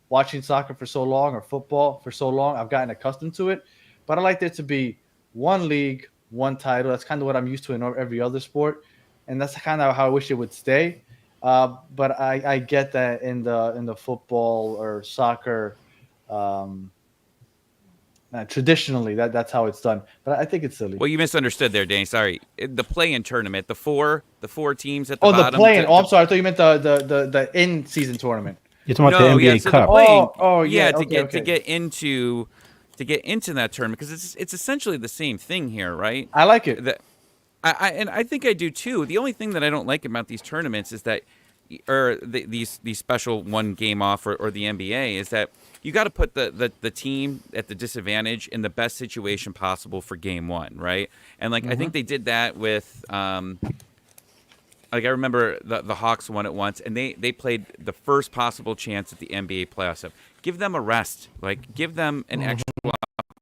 watching soccer for so long or football for so long, I've gotten accustomed to it. But I like there to be one league, one title. That's kind of what I'm used to in every other sport, and that's kind of how I wish it would stay. But I get that in the football or soccer. Traditionally, that's how it's done, but I think it's silly. Well, you misunderstood there, Danny. Sorry. The play-in tournament, the four teams at the the bottom. play-in. I'm sorry. I thought you meant the in-season tournament. You're talking about the NBA so Cup. The playing, yeah. to Okay. get into that tournament because it's essentially the same thing here, right? I like it. I think I do too. The only thing that I don't like about these tournaments is that, these special one game off or the NBA is that you got to put the team at the disadvantage in the best situation possible for game one, right? And I think they did that with I remember the Hawks won it once, and they played the first possible chance at the NBA playoffs. Give them a rest, give them an extra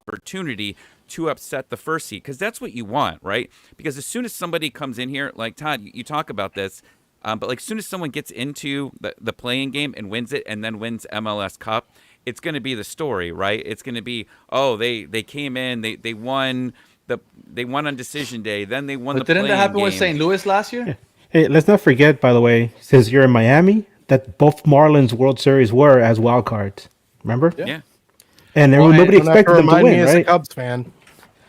opportunity to upset the first seed, because that's what you want, right? Because as soon as somebody comes in here, like Todd, you talk about this, but as soon as someone gets into the playing game and wins it, and then wins MLS Cup, it's going to be the story, right? It's going to be, they came in, they won on decision day, then they won But the didn't that playing happen with game. St. Louis last year? Hey, let's not forget, by the way, since you're in Miami, that both Marlins World Series were as wild cards. Remember? Yeah. And nobody expected them to remind me win, as a right? Cubs fan.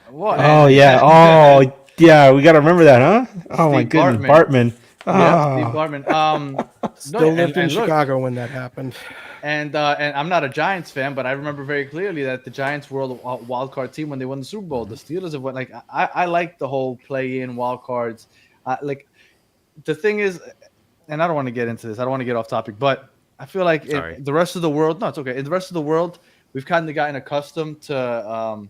What? Oh yeah. Oh yeah. We gotta remember that, huh? Oh my Steve goodness, Bartman. Yeah, Ah. Steve Bartman. Still lived in and look, Chicago when that happened. And I'm not a Giants fan, but I remember very clearly that the Giants were a wild card team when they won the Super Bowl. The Steelers have went like I like the whole play in wild cards. Like the thing is, and I don't want to get into this. I don't want to get off topic, but I feel like in the rest of the world, no, it's okay. In the rest of the world, we've kind of gotten accustomed to,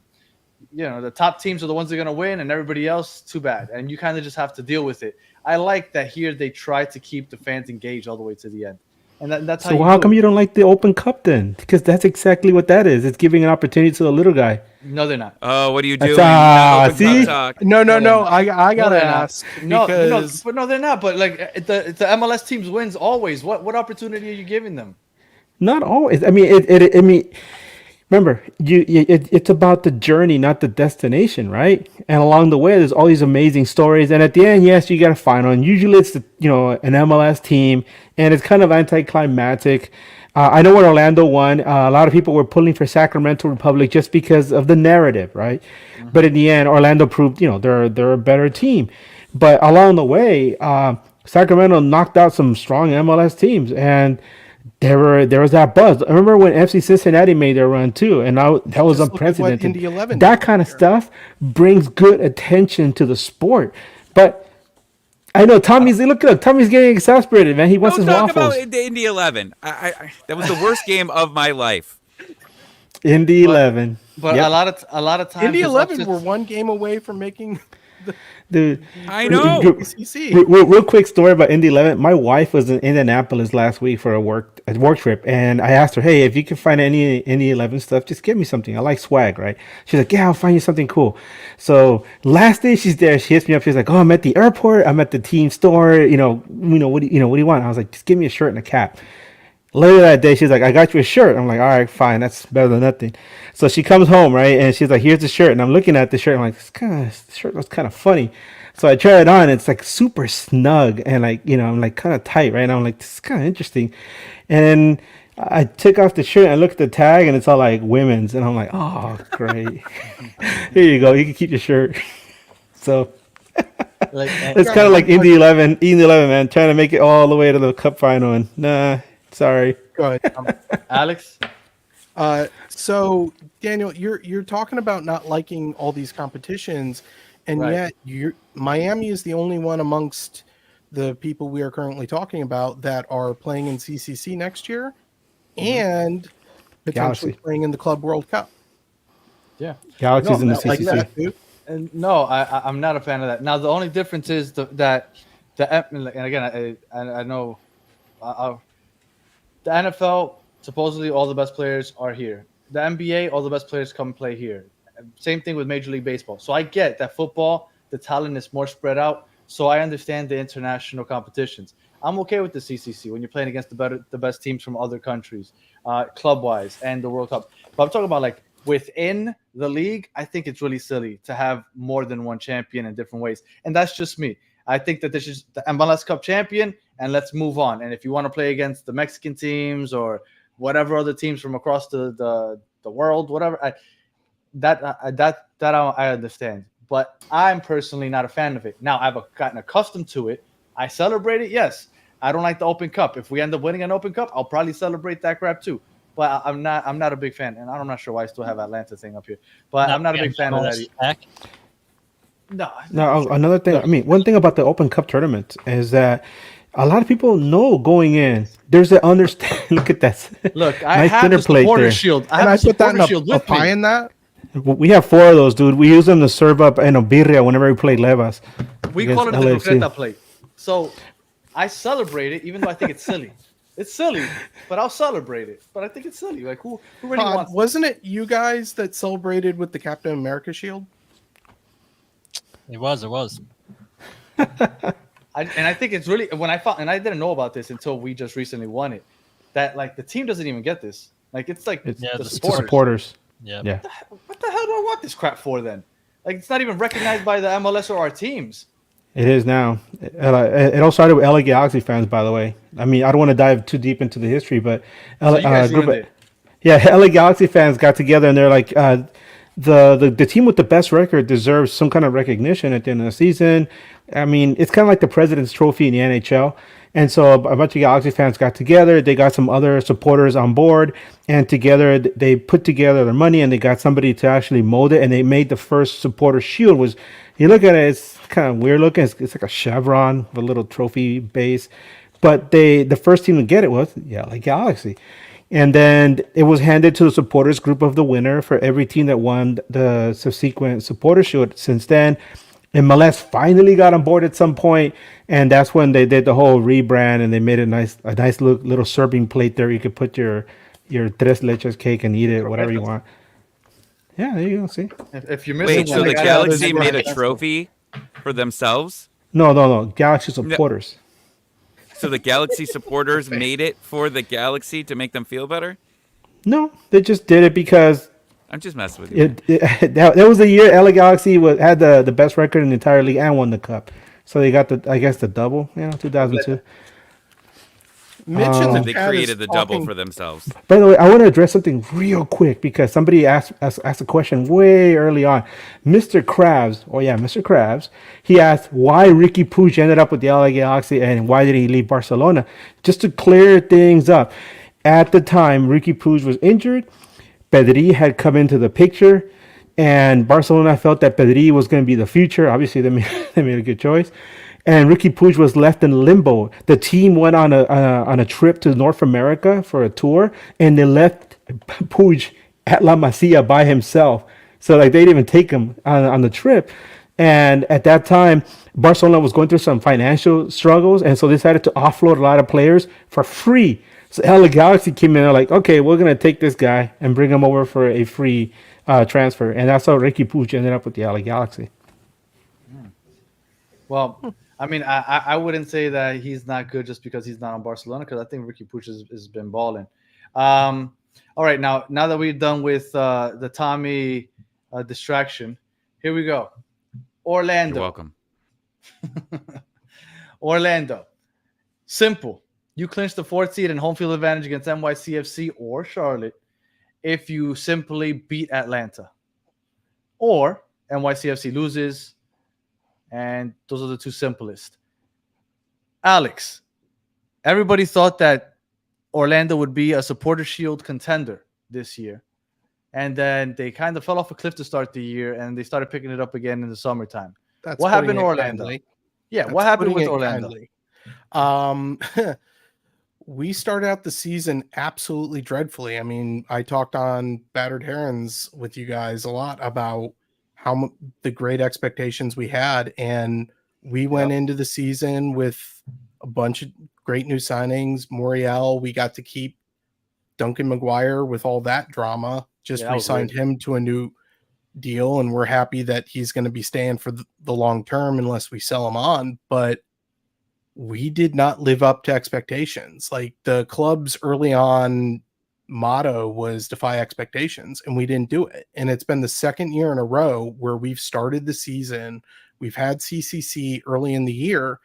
the top teams are the ones that are going to win, and everybody else, too bad. And you kind of just have to deal with it. I like that here they try to keep the fans engaged all the way to the end. And that's how. So how come you don't like the Open Cup then? Because that's exactly what that is. It's giving an opportunity to the little guy. No, they're not. Oh, what are you doing? See? No. I gotta ask. No, Because they're not. But like the MLS teams wins always. What opportunity are you giving them? Not always. I mean, remember, it's about the journey, not the destination, right? And along the way, there's all these amazing stories. And at the end, yes, you got a final. And usually, it's an MLS team, and it's kind of anticlimactic. I know when Orlando won, a lot of people were pulling for Sacramento Republic just because of the narrative, right? Mm-hmm. But in the end, Orlando proved, they're a better team. But along the way, Sacramento knocked out some strong MLS teams, and there was that buzz. I remember when FC Cincinnati made their run too, and that was unprecedented. Indy 11 that kind of stuff brings good attention to the sport. But I know Tommy's getting exasperated, man. He wants his waffles. Don't talk about the Indy 11. That was the worst game of my life. Indy 11. But yep. a lot of times Indy 11 were one game away from making Dude, I know. Real quick story about Indy 11. My wife was in Indianapolis last week for a work trip, and I asked her, "Hey, if you can find any Indy 11 stuff, just give me something. I like swag, right?" She's like, "Yeah, I'll find you something cool." So last day she's there, she hits me up. She's like, "Oh, I'm at the airport. I'm at the team store. What do you want?" I was like, "Just give me a shirt and a cap." Later that day, she's like, "I got you a shirt." I'm like, "All right, fine. That's better than nothing." So she comes home, right? And she's like, "Here's the shirt." And I'm looking at the shirt. I'm like, this shirt looks kind of funny. So I try it on. It's like super snug and I'm like kind of tight, right? And I'm like, this is kind of interesting. And I took off the shirt and I looked at the tag and it's all like women's. And I'm like, oh, great. Here you go. You can keep your shirt. So it's kind of like Indy 11, man, trying to make it all the way to the cup final. And nah, sorry. Go ahead. Alex? So Daniel, you're talking about not liking all these competitions, and right. Yet Miami is the only one amongst the people we are currently talking about that are playing in CCC next year, and potentially playing in the Club World Cup. Yeah, Galaxy's in the CCC. Like that, and no, I'm not a fan of that. Now the only difference is that and again I know the NFL supposedly all the best players are here. The NBA, all the best players come play here. Same thing with Major League Baseball. So I get that football, the talent is more spread out. So I understand the international competitions. I'm okay with the CCC when you're playing against the best teams from other countries, club-wise, and the World Cup. But I'm talking about like within the league, I think it's really silly to have more than one champion in different ways. And that's just me. I think that this is the MLS Cup champion, and let's move on. And if you want to play against the Mexican teams or whatever other teams from across the world, whatever, I understand. But I'm personally not a fan of it. Now, I've gotten accustomed to it. I celebrate it, yes. I don't like the Open Cup. If we end up winning an Open Cup, I'll probably celebrate that crap too. But I'm not a big fan, and I'm not sure why I still have Atlanta thing up here. But I'm not a big fan of that. No, another thing. I mean, one thing about the Open Cup tournament is that a lot of people know going in. There's an understand. Look at that. Look, I have the supporter shield. I put that in a pie in that. We have 4 of those, dude. We use them to serve up birria whenever we play Levas. We call it the croqueta plate. So I celebrate it, even though I think it's silly. It's silly, but I'll celebrate it. But I think it's silly. Like who really wants? Wasn't it you guys that celebrated with the Captain America shield? It was. I think it's really when I found, and I didn't know about this until we just recently won it. That like the team doesn't even get this. Like it's like the supporters. Yeah. What the hell do I want this crap for then? Like it's not even recognized by the MLS or our teams. It is now. It all started with LA Galaxy fans, by the way. I mean, I don't want to dive too deep into the history, but LA Galaxy fans got together and they're like, the team with the best record deserves some kind of recognition at the end of the season. I mean, it's kind of like the President's Trophy in the NHL. And so a bunch of Galaxy fans got together. They got some other supporters on board, and together they put together their money and they got somebody to actually mold it. And they made the first supporter shield. Was you look at it, it's kind of weird looking. It's like a chevron with a little trophy base. But the first team to get it was LA Galaxy. And then it was handed to the supporters group of the winner for every team that won the subsequent supporter shield. Since then, MLS finally got on board at some point, and that's when they did the whole rebrand and they made a nice little serving plate there. You could put your tres leches cake and eat it, whatever you want. Yeah, there you go. See? If you're missing Wait, so one, the guys, Galaxy that's made a right. trophy for themselves? No. Galaxy supporters. So the Galaxy supporters made it for the Galaxy to make them feel better? No, they just did it because I'm just messing with you. that was the year LA Galaxy had the best record in the entire league and won the cup. So they got the double, 2002. Mitch in So the they chat created is the double talking- for themselves. By the way, I want to address something real quick because somebody asked a question way early on. Mr. Krabs, he asked why Ricky Puig ended up with the LA Galaxy and why did he leave Barcelona. Just to clear things up, at the time Ricky Puig was injured, Pedri had come into the picture, and Barcelona felt that Pedri was going to be the future. Obviously, they made a good choice. And Ricky Puig was left in limbo. The team went on a trip to North America for a tour, and they left Puig at La Masia by himself. So like they didn't even take him on the trip. And at that time, Barcelona was going through some financial struggles, and so they decided to offload a lot of players for free. So LA Galaxy came in and like, okay, we're gonna take this guy and bring him over for a free transfer, and that's how Ricky Puig ended up with the LA Galaxy. Well, I mean, I wouldn't say that he's not good just because he's not on Barcelona, because I think Ricky Puig has been balling. All right, now that we're done with the Tommy distraction, here we go. Orlando. You're welcome. Orlando. Simple. You clinch the 4th seed and home field advantage against NYCFC or Charlotte if you simply beat Atlanta. Or NYCFC loses, and those are the two simplest. Alex, everybody thought that Orlando would be a supporter shield contender this year. And then they kind of fell off a cliff to start the year, and they started picking it up again in the summertime. That's What happened putting in it Orlando? kindly. Yeah, That's what happened putting with it Orlando? kindly. We started out the season absolutely dreadfully. I mean, I talked on Battered Herons with you guys a lot about how the great expectations we had, and we went into the season with a bunch of great new signings. Moriel, we got to keep Duncan McGuire with all that drama. Just re-signed him to a new deal, and we're happy that he's going to be staying for the long term unless we sell him on. But we did not live up to expectations. Like the club's early on motto was defy expectations, and we didn't do it. And it's been the second year in a row where we've started the season, we've had CCC early in the year,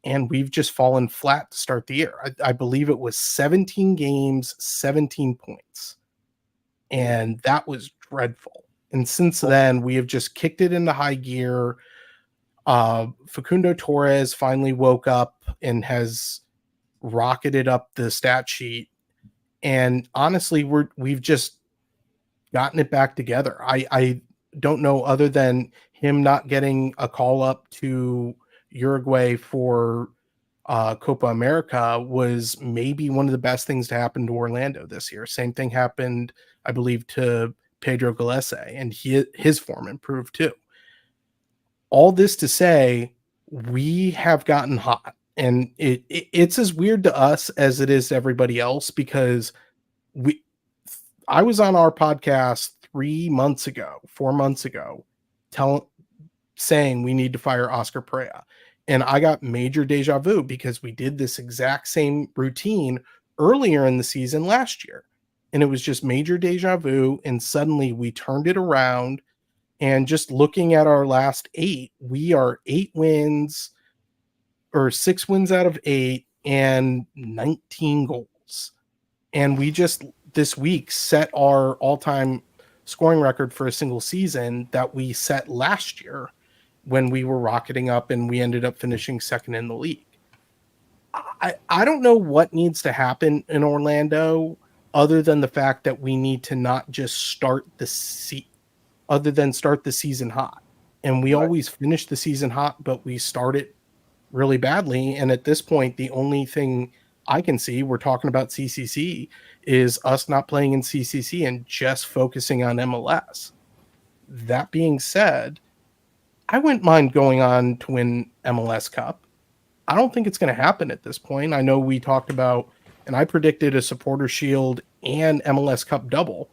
and we've just fallen flat to start the year. I believe it was 17 games, 17 points. And that was dreadful. And since then, we have just kicked it into high gear. Facundo Torres finally woke up and has rocketed up the stat sheet. And honestly, we've just gotten it back together. I don't know, other than him not getting a call up to Uruguay for Copa America was maybe one of the best things to happen to Orlando this year. Same thing happened, I believe, to Pedro Gallese, and his form improved too. All this to say, we have gotten hot, and it's as weird to us as it is to everybody else, because I was on our podcast 4 months ago, saying we need to fire Oscar Perea. And I got major deja vu because we did this exact same routine earlier in the season last year. And it was just major deja vu. And suddenly we turned it around. And just looking at our last 8, we are 8 wins or 6 wins out of 8 and 19 goals. And we just this week set our all-time scoring record for a single season that we set last year when we were rocketing up and we ended up finishing second in the league. I don't know what needs to happen in Orlando other than the fact that we need to not just start the season hot. And we always finish the season hot, but we start it really badly. And at this point, the only thing I can see, we're talking about CCC, is us not playing in CCC and just focusing on MLS. That being said, I wouldn't mind going on to win MLS Cup. I don't think it's going to happen at this point. I know we talked about, and I predicted a Supporter Shield and MLS Cup double.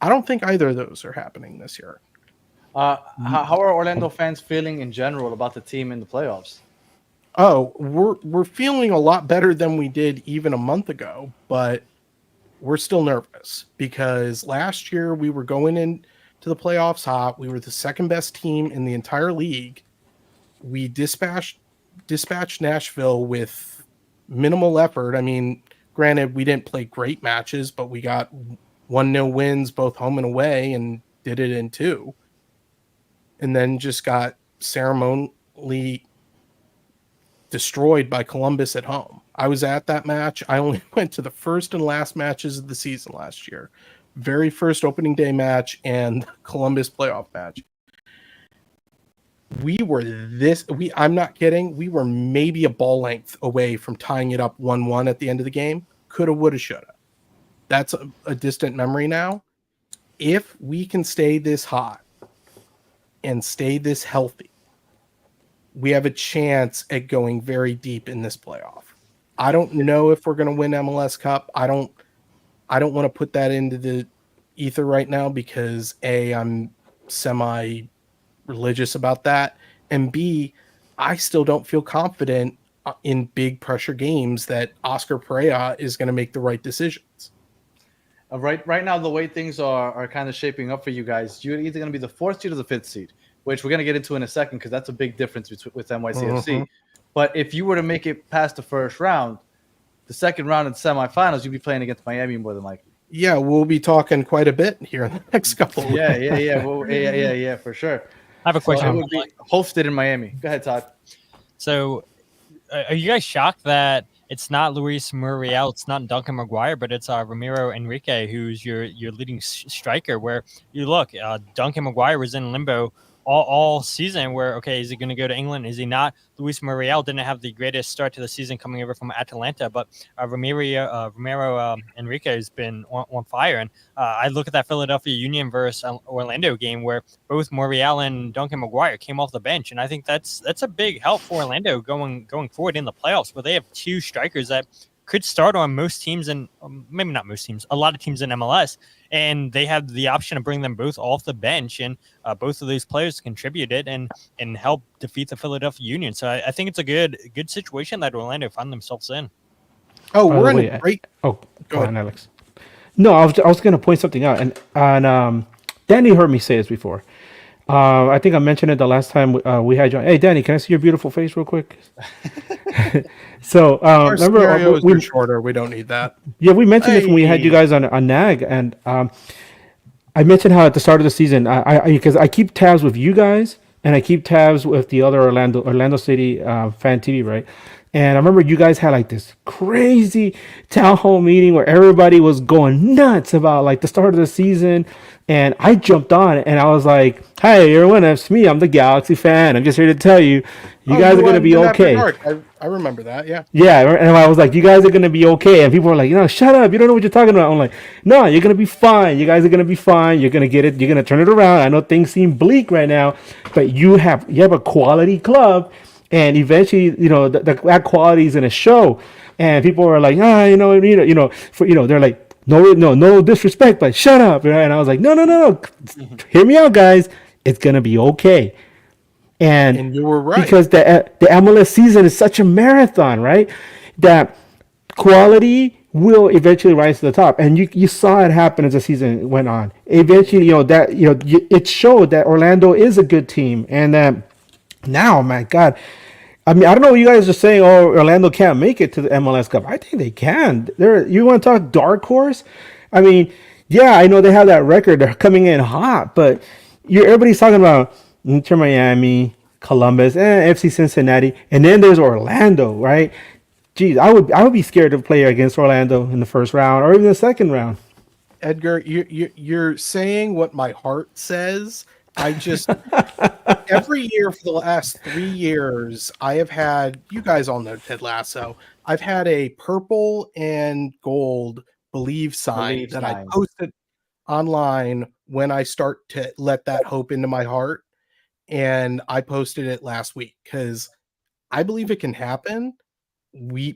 I don't think either of those are happening this year. How are Orlando fans feeling in general about the team in the playoffs? Oh, we're feeling a lot better than we did even a month ago, but we're still nervous because last year we were going into the playoffs hot. We were the second best team in the entire league. We dispatched Nashville with minimal effort. I mean, granted, we didn't play great matches, but we got 1-0 wins both home and away and did it in 2. And then just got ceremonially destroyed by Columbus at home. I was at that match. I only went to the first and last matches of the season last year. Very first opening day match and Columbus playoff match. I'm not kidding. We were maybe a ball length away from tying it up 1-1 at the end of the game. Coulda, woulda, shoulda. That's a distant memory now. If we can stay this hot and stay this healthy, we have a chance at going very deep in this playoff. I don't know if we're going to win MLS Cup. I don't want to put that into the ether right now because A, I'm semi-religious about that, and B, I still don't feel confident in big pressure games that Oscar Perea is going to make the right decisions. Right now, the way things are kind of shaping up for you guys, you're either going to be the 4th seed or the 5th seed, which we're going to get into in a second because that's a big difference with NYCFC. Mm-hmm. But if you were to make it past the first round, the second round in the semifinals, you'd be playing against Miami more than likely. Yeah, we'll be talking quite a bit here in the next couple of weeks. Yeah, for sure. I have a question. So it would be hosted in Miami. Go ahead, Todd. So, are you guys shocked that it's not Luis Muriel, it's not Duncan McGuire, but it's Ramiro Enrique who's your leading striker? Where you look, Duncan McGuire was in limbo all season. Where is he going to go to England? Is he not? Luis Muriel didn't have the greatest start to the season coming over from Atalanta, but Ramiro Enrique has been on fire. And I look at that Philadelphia Union versus Orlando game where both Muriel and Duncan McGuire came off the bench, and I think that's a big help for Orlando going forward in the playoffs, where they have 2 strikers that could start on most teams, and maybe not most teams, a lot of teams in MLS, and they have the option to bring them both off the bench, and both of those players contributed and help defeat the Philadelphia Union. So I think it's a good situation that Orlando found themselves in. Oh, we're in a great. Oh, go on, Alex. No, I was going to point something out, and Danny heard me say this before. I think I mentioned it the last time we had you on. Hey, Danny, can I see your beautiful face real quick? So Our remember we're shorter. We don't need that. Yeah, we mentioned this when we had you guys on NAG, and I mentioned how at the start of the season, because I keep tabs with you guys and I keep tabs with the other Orlando City fan TV, right? And I remember you guys had like this crazy town hall meeting where everybody was going nuts about like the start of the season. And I jumped on and I was like, "Hey, everyone, it's me. I'm the Galaxy fan. I'm just here to tell you, you guys are going to be okay." I remember that. Yeah. Yeah. And I was like, "You guys are going to be okay." And people were like, "Shut up. You don't know what you're talking about." I'm like, "No, you're going to be fine. You guys are going to be fine. You're going to get it. You're going to turn it around. I know things seem bleak right now, but you have a quality club. And eventually, that quality is going to show." And people were like, they're like, no disrespect, but shut up. Right? And I was like, no. Hear me out, guys. It's going to be okay. And you were right. Because the MLS season is such a marathon, right? That quality will eventually rise to the top. And you saw it happen as the season went on. Eventually, it showed that Orlando is a good team. And that now, my God, I mean, I don't know what you guys are saying. Oh, Orlando can't make it to the MLS Cup. I think they can. You want to talk dark horse? I mean, yeah, I know they have that record. They're coming in hot, but everybody's talking about Inter Miami, Columbus, FC Cincinnati, and then there's Orlando, right? geez, I would be scared to play against Orlando in the first round or even the second round. Edgar, you're saying what my heart says. I just every year for the last 3 years, I have had, you guys all know Ted Lasso. I've had a purple and gold believe sign Believe that sign. I posted online when I start to let that hope into my heart. And I posted it last week because I believe it can happen.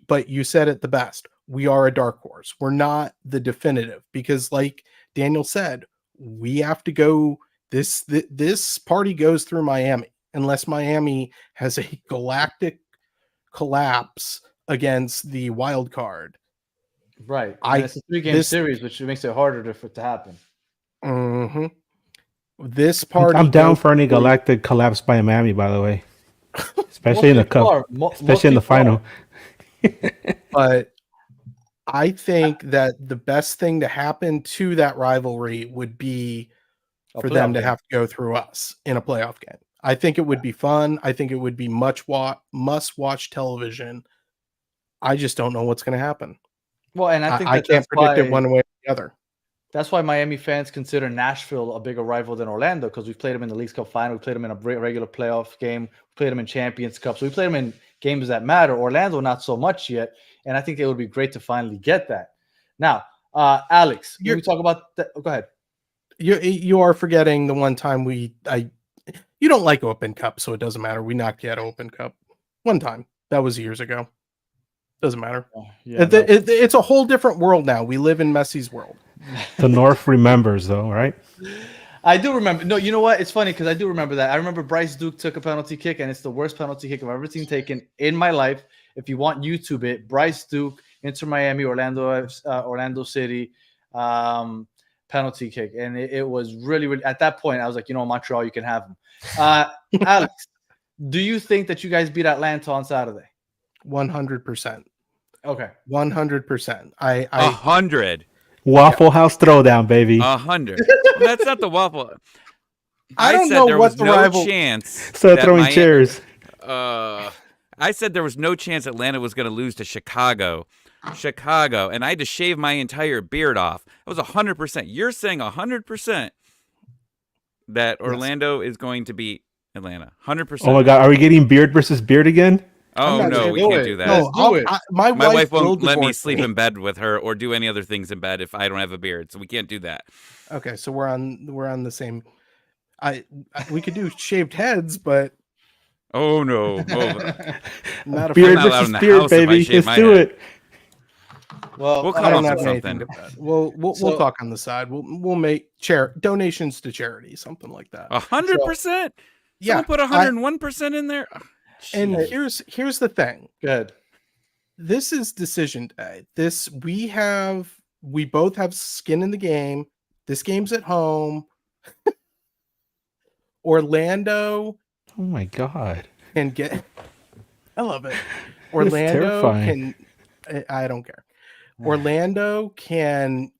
But you said it the best. We are a dark horse. We're not the definitive because, like Daniel said, we have to go. This party goes through Miami unless Miami has a galactic collapse against the wild card. Right. And it's a 3-game this series, which makes it harder for it to happen. mhm. This party I'm down goes for any through- galactic collapse by Miami, by the way, especially Most in the people cup, are. Most especially in the people are. final. but I think that the best thing to happen to that rivalry would be A for them playoff to game. have to go through us in a playoff game. I think it would be fun. I think it would be must watch television. I just don't know what's going to happen. Well, and I think I that can't that's predict why, it one way or the other. that's why Miami fans consider Nashville a bigger rival than Orlando because we've played them in the Leagues Cup final. We played them in a regular playoff game. We played them in Champions Cup. So we played them in games that matter. Orlando, not so much yet. And I think it would be great to finally get that. Now, Alex, can we talk about that? Go ahead. You are forgetting the one time you don't like Open Cup, so it doesn't matter. We knocked you out of Open Cup one time. That was years ago. Doesn't matter. Yeah, It's a whole different world now. We live in Messi's world. The North remembers, though, right? I do remember. No, you know what? It's funny because I do remember that. I remember Bryce Duke took a penalty kick, and it's the worst penalty kick I've ever seen taken in my life. If you want YouTube it, Bryce Duke, Inter Miami, Orlando City, penalty kick, and it was really, really. At that point, I was like, Montreal, you can have them. Alex, do you think that you guys beat Atlanta on Saturday? 100%. Okay. 100%. 100. Waffle House throwdown, baby. 100. That's not the waffle. I don't said know there what was the no rival- chance. Start that throwing Miami- chairs. I said there was no chance Atlanta was going to lose to Chicago, and I had to shave my entire beard off. It was 100%. You're saying 100% that Orlando is going to beat Atlanta. 100%. Oh my God, are we getting beard versus beard again? Oh I'm not no, saying we do can't it. do that. No, do it. my My wife will won't let me divorce sleep in bed with her or do any other things in bed if I don't have a beard, so we can't do that. Okay, so we're on the same. We could do shaved heads, but Oh no. not a Beard not allowed versus in the beard, house if I baby. shave Let's my do head. it. Well, We'll come I up don't with have something. anything to bet. We'll So- talk on the side. We'll make donations to charity, something like that. 100%. Yeah, Someone put 101% in there. and Jeez. here's the thing. good. This is decision day. We both have skin in the game. This game's at home. Orlando Oh my God. can get. I love it. It's Orlando terrifying. can. I don't care. Orlando can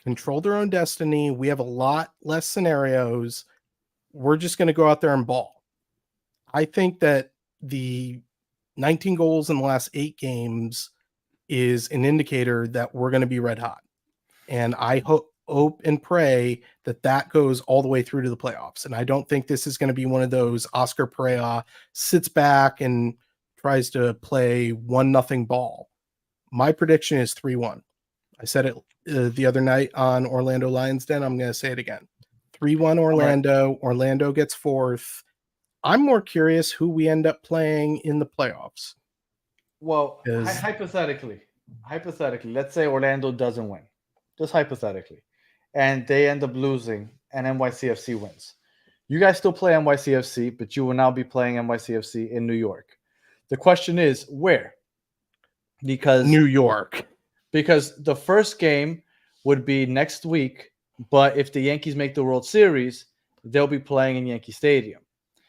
control their own destiny. We have a lot less scenarios. We're just going to go out there and ball. I think that the 19 goals in the last 8 games is an indicator that we're going to be red hot. And I hope and pray that goes all the way through to the playoffs. And I don't think this is going to be one of those Oscar Pereira sits back and tries to play 1-0 ball. My prediction is 3-1. I said it the other night on Orlando Lions Den. I'm going to say it again. 3-1 Orlando. Right. Orlando gets 4th. I'm more curious who we end up playing in the playoffs. Well, hypothetically, let's say Orlando doesn't win, just hypothetically, and they end up losing and NYCFC wins. You guys still play NYCFC, but you will now be playing NYCFC in New York. The question is where? Because New York. Because the first game would be next week, but if the Yankees make the World Series, they'll be playing in Yankee Stadium.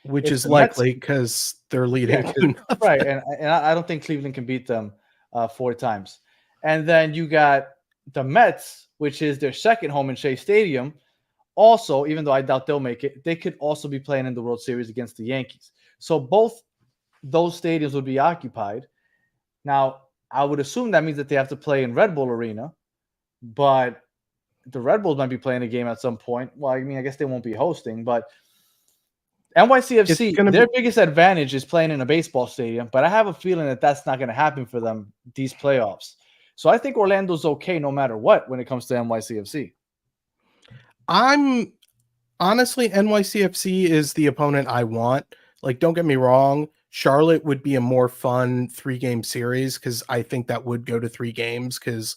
Which If is the likely because they're leading. Yeah, right, and I don't think Cleveland can beat them 4 times. And then you got the Mets, which is their second home in Shea Stadium. Also, even though I doubt they'll make it, they could also be playing in the World Series against the Yankees. So both those stadiums would be occupied. Now, I would assume that means that they have to play in Red Bull Arena, but the Red Bulls might be playing a game at some point. Well, I mean, I guess they won't be hosting, but NYCFC, their biggest advantage is playing in a baseball stadium, but I have a feeling that that's not going to happen for them these playoffs. So I think Orlando's okay no matter what when it comes to NYCFC. I'm honestly, NYCFC is the opponent I want. Like, don't get me wrong, Charlotte would be a more fun 3-game series because I think that would go to 3 games because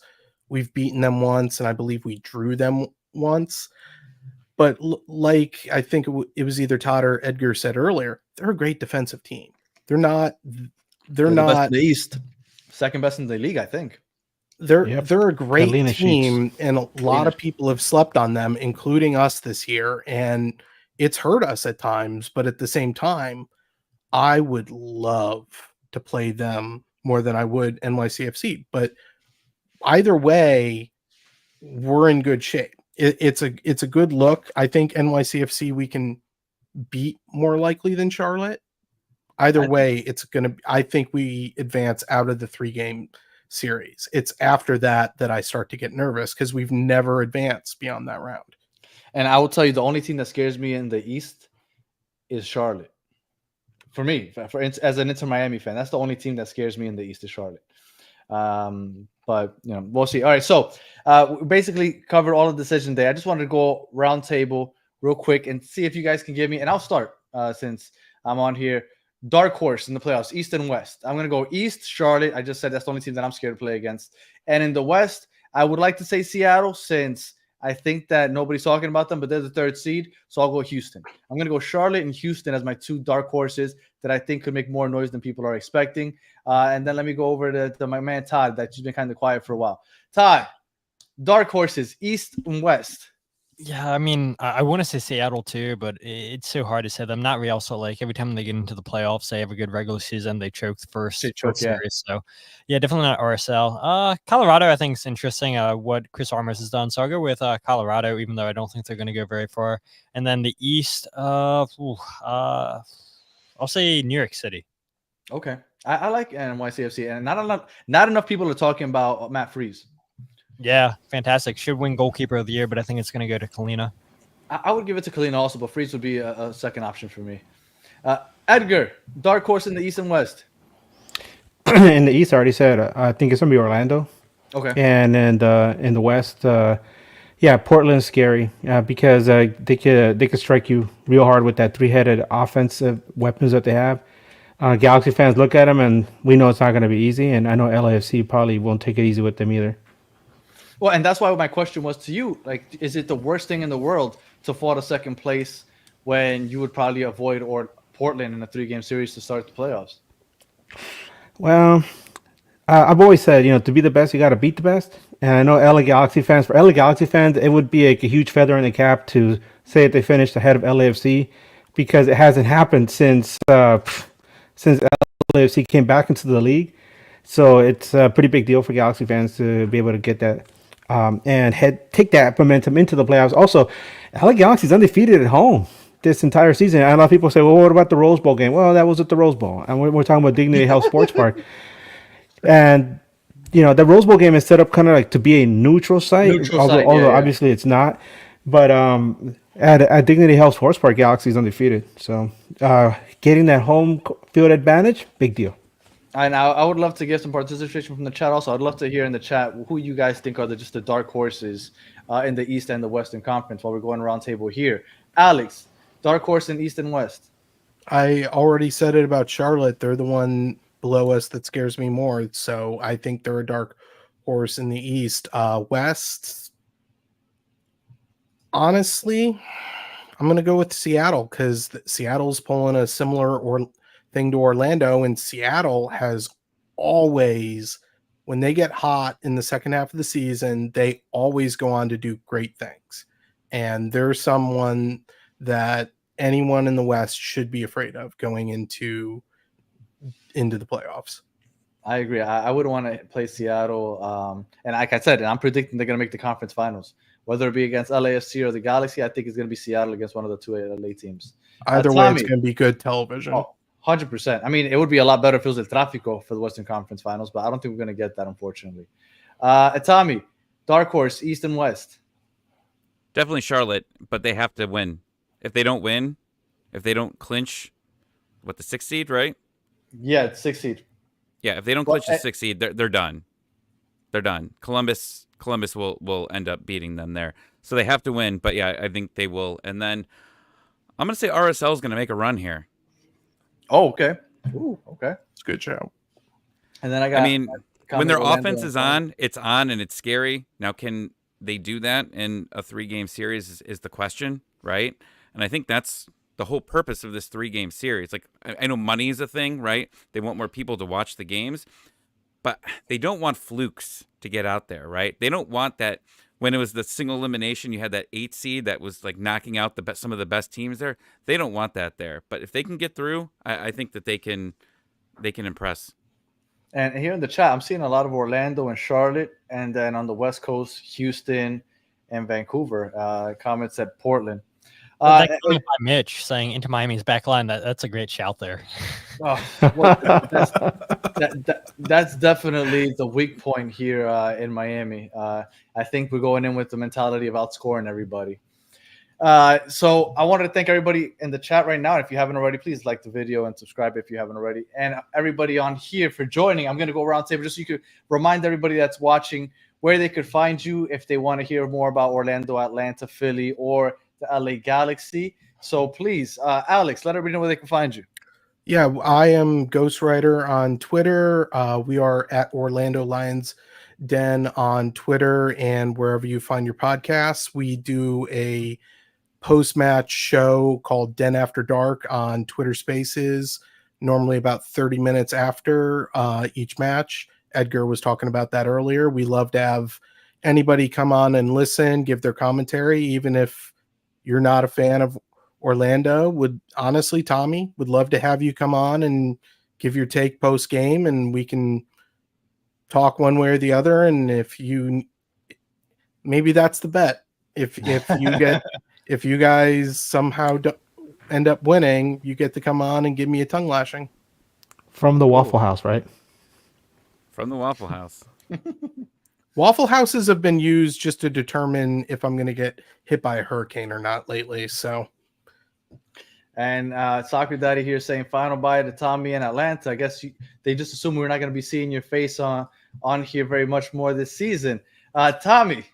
we've beaten them once and I believe we drew them once. But like I think it was either Todd or Edgar said earlier, they're a great defensive team. They're not The best in the East, second best in the league, I think. They're a great team, and a lot of people have slept on them, including us this year, and it's hurt us at times. But at the same time, I would love to play them more than I would NYCFC. But either way, we're in good shape. It's a good look. I think NYCFC we can beat more likely than Charlotte. Either way, it's gonna. I think we advance out of the 3-game series. It's after that I start to get nervous because we've never advanced beyond that round. And I will tell you, the only team that scares me in the East is Charlotte. For me, as an Inter Miami fan, that's the only team that scares me in the East is Charlotte. But we'll see. All right, so we basically covered all the decision day. I just wanted to go round table real quick and see if you guys can give me, and I'll start since I'm on here. Dark horse in the playoffs, East and West. I'm going to go East, Charlotte. I just said that's the only team that I'm scared to play against. And in the West, I would like to say Seattle since I think that nobody's talking about them, but they're the 3rd seed. So I'll go Houston. I'm going to go Charlotte and Houston as my 2 dark horses that I think could make more noise than people are expecting. And then let me go over to my man Todd, that's been kind of quiet for a while. Todd, dark horses, East and West. Yeah, I mean, I want to say Seattle too, but it's so hard to say them. Not Real Salt Lake. Every time they get into the playoffs, they have a good regular season. They choke the first series. So, yeah, definitely not RSL. Colorado, I think, is interesting what Chris Armas has done. So I'll go with Colorado, even though I don't think they're going to go very far. And then the East, I'll say New York City. Okay. I like NYCFC, and not enough people are talking about Matt Freese. Yeah, fantastic. Should win goalkeeper of the year, but I think it's going to go to Kalina. I would give it to Kalina also, but Freese would be a second option for me. Edgar, dark horse in the East and West. In the East, I already said I think it's going to be Orlando. Okay. And in the West, Portland's scary because they could strike you real hard with that 3-headed offensive weapons that they have. Galaxy fans look at them, and we know it's not going to be easy. And I know LAFC probably won't take it easy with them either. Well, and that's why my question was to you. Like, is it the worst thing in the world to fall to second place when you would probably avoid Portland in a 3-game series to start the playoffs? Well, I've always said, to be the best, you got to beat the best. And I know LA Galaxy fans, it would be like a huge feather in the cap to say that they finished ahead of LAFC because it hasn't happened since LAFC came back into the league. So it's a pretty big deal for Galaxy fans to be able to get that and take that momentum into the playoffs. Also, LA Galaxy's undefeated at home this entire season. And a lot of people say, well, what about the Rose Bowl game? Well, that was at the Rose Bowl. And we're talking about Dignity Health Sports Park. And, the Rose Bowl game is set up kind of like to be a neutral site, although obviously it's not. But at Dignity Health Sports Park, Galaxy's undefeated. So getting that home field advantage, big deal. And I would love to get some participation from the chat also. I'd love to hear in the chat who you guys think are just the dark horses in the East and the Western Conference while we're going around table here. Alex, dark horse in East and West. I already said it about Charlotte. They're the one below us that scares me more. So I think they're a dark horse in the East. West, honestly, I'm going to go with Seattle because Seattle's pulling a similar thing to Orlando, and Seattle has always, when they get hot in the second half of the season, they always go on to do great things. And they're someone that anyone in the West should be afraid of going into the playoffs. I agree. I wouldn't want to play Seattle. And like I said, I'm predicting they're going to make the conference finals. Whether it be against LAFC or the Galaxy, I think it's going to be Seattle against one of the 2 LA teams. Either way, it's going to be good television. 100%. I mean, it would be a lot better if it was El Tráfico for the Western Conference Finals, but I don't think we're going to get that, unfortunately. Tommy, dark horse, East and West. Definitely Charlotte, but they have to win. If they don't win, if they don't clinch, the 6th seed, right? Yeah, it's 6th seed. Yeah, if they don't clinch the 6th seed, they're done. They're done. Columbus will end up beating them there. So they have to win, but yeah, I think they will. And then I'm going to say RSL is going to make a run here. Oh, okay. Ooh, okay. It's a good show. And then I mean, when their offense is on and it's scary. Now, can they do that in a 3-game series is the question, right? And I think that's the whole purpose of this 3-game series. Like, I know money is a thing, right? They want more people to watch the games, but they don't want flukes to get out there, right? They don't want that. When it was the single elimination, you had that 8 seed that was like knocking out some of the best teams there. They don't want that there. But if they can get through, I think that they can impress. And here in the chat, I'm seeing a lot of Orlando and Charlotte, and then on the West Coast, Houston and Vancouver. Comments at Portland. That comment by Mitch saying Inter Miami's back line. That's a great shout there. That's definitely the weak point here in Miami. I think we're going in with the mentality of outscoring everybody. So I wanted to thank everybody in the chat right now. If you haven't already, please like the video and subscribe if you haven't already. And everybody on here for joining. I'm going to go around table just so you could remind everybody that's watching where they could find you if they want to hear more about Orlando, Atlanta, Philly, or the LA Galaxy. So please, Alex, let everybody know where they can find you. Yeah, I am Ghostwriter on Twitter. We are at Orlando Lions Den on Twitter and wherever you find your podcasts. We do a post-match show called Den After Dark on Twitter Spaces, normally about 30 minutes after each match. Edgar was talking about that earlier. We love to have anybody come on and listen, give their commentary, even if you're not a fan of Orlando. Honestly, Tommy, would love to have you come on and give your take post game, and we can talk one way or the other. And maybe that's the bet. If you guys somehow end up winning, you get to come on and give me a tongue lashing From the Waffle House, right? From the Waffle House. Waffle houses have been used just to determine if I'm going to get hit by a hurricane or not lately. So, and Soccer Daddy here saying final bye to Tommy in Atlanta. I guess they just assume we're not going to be seeing your face on here very much more this season. Tommy,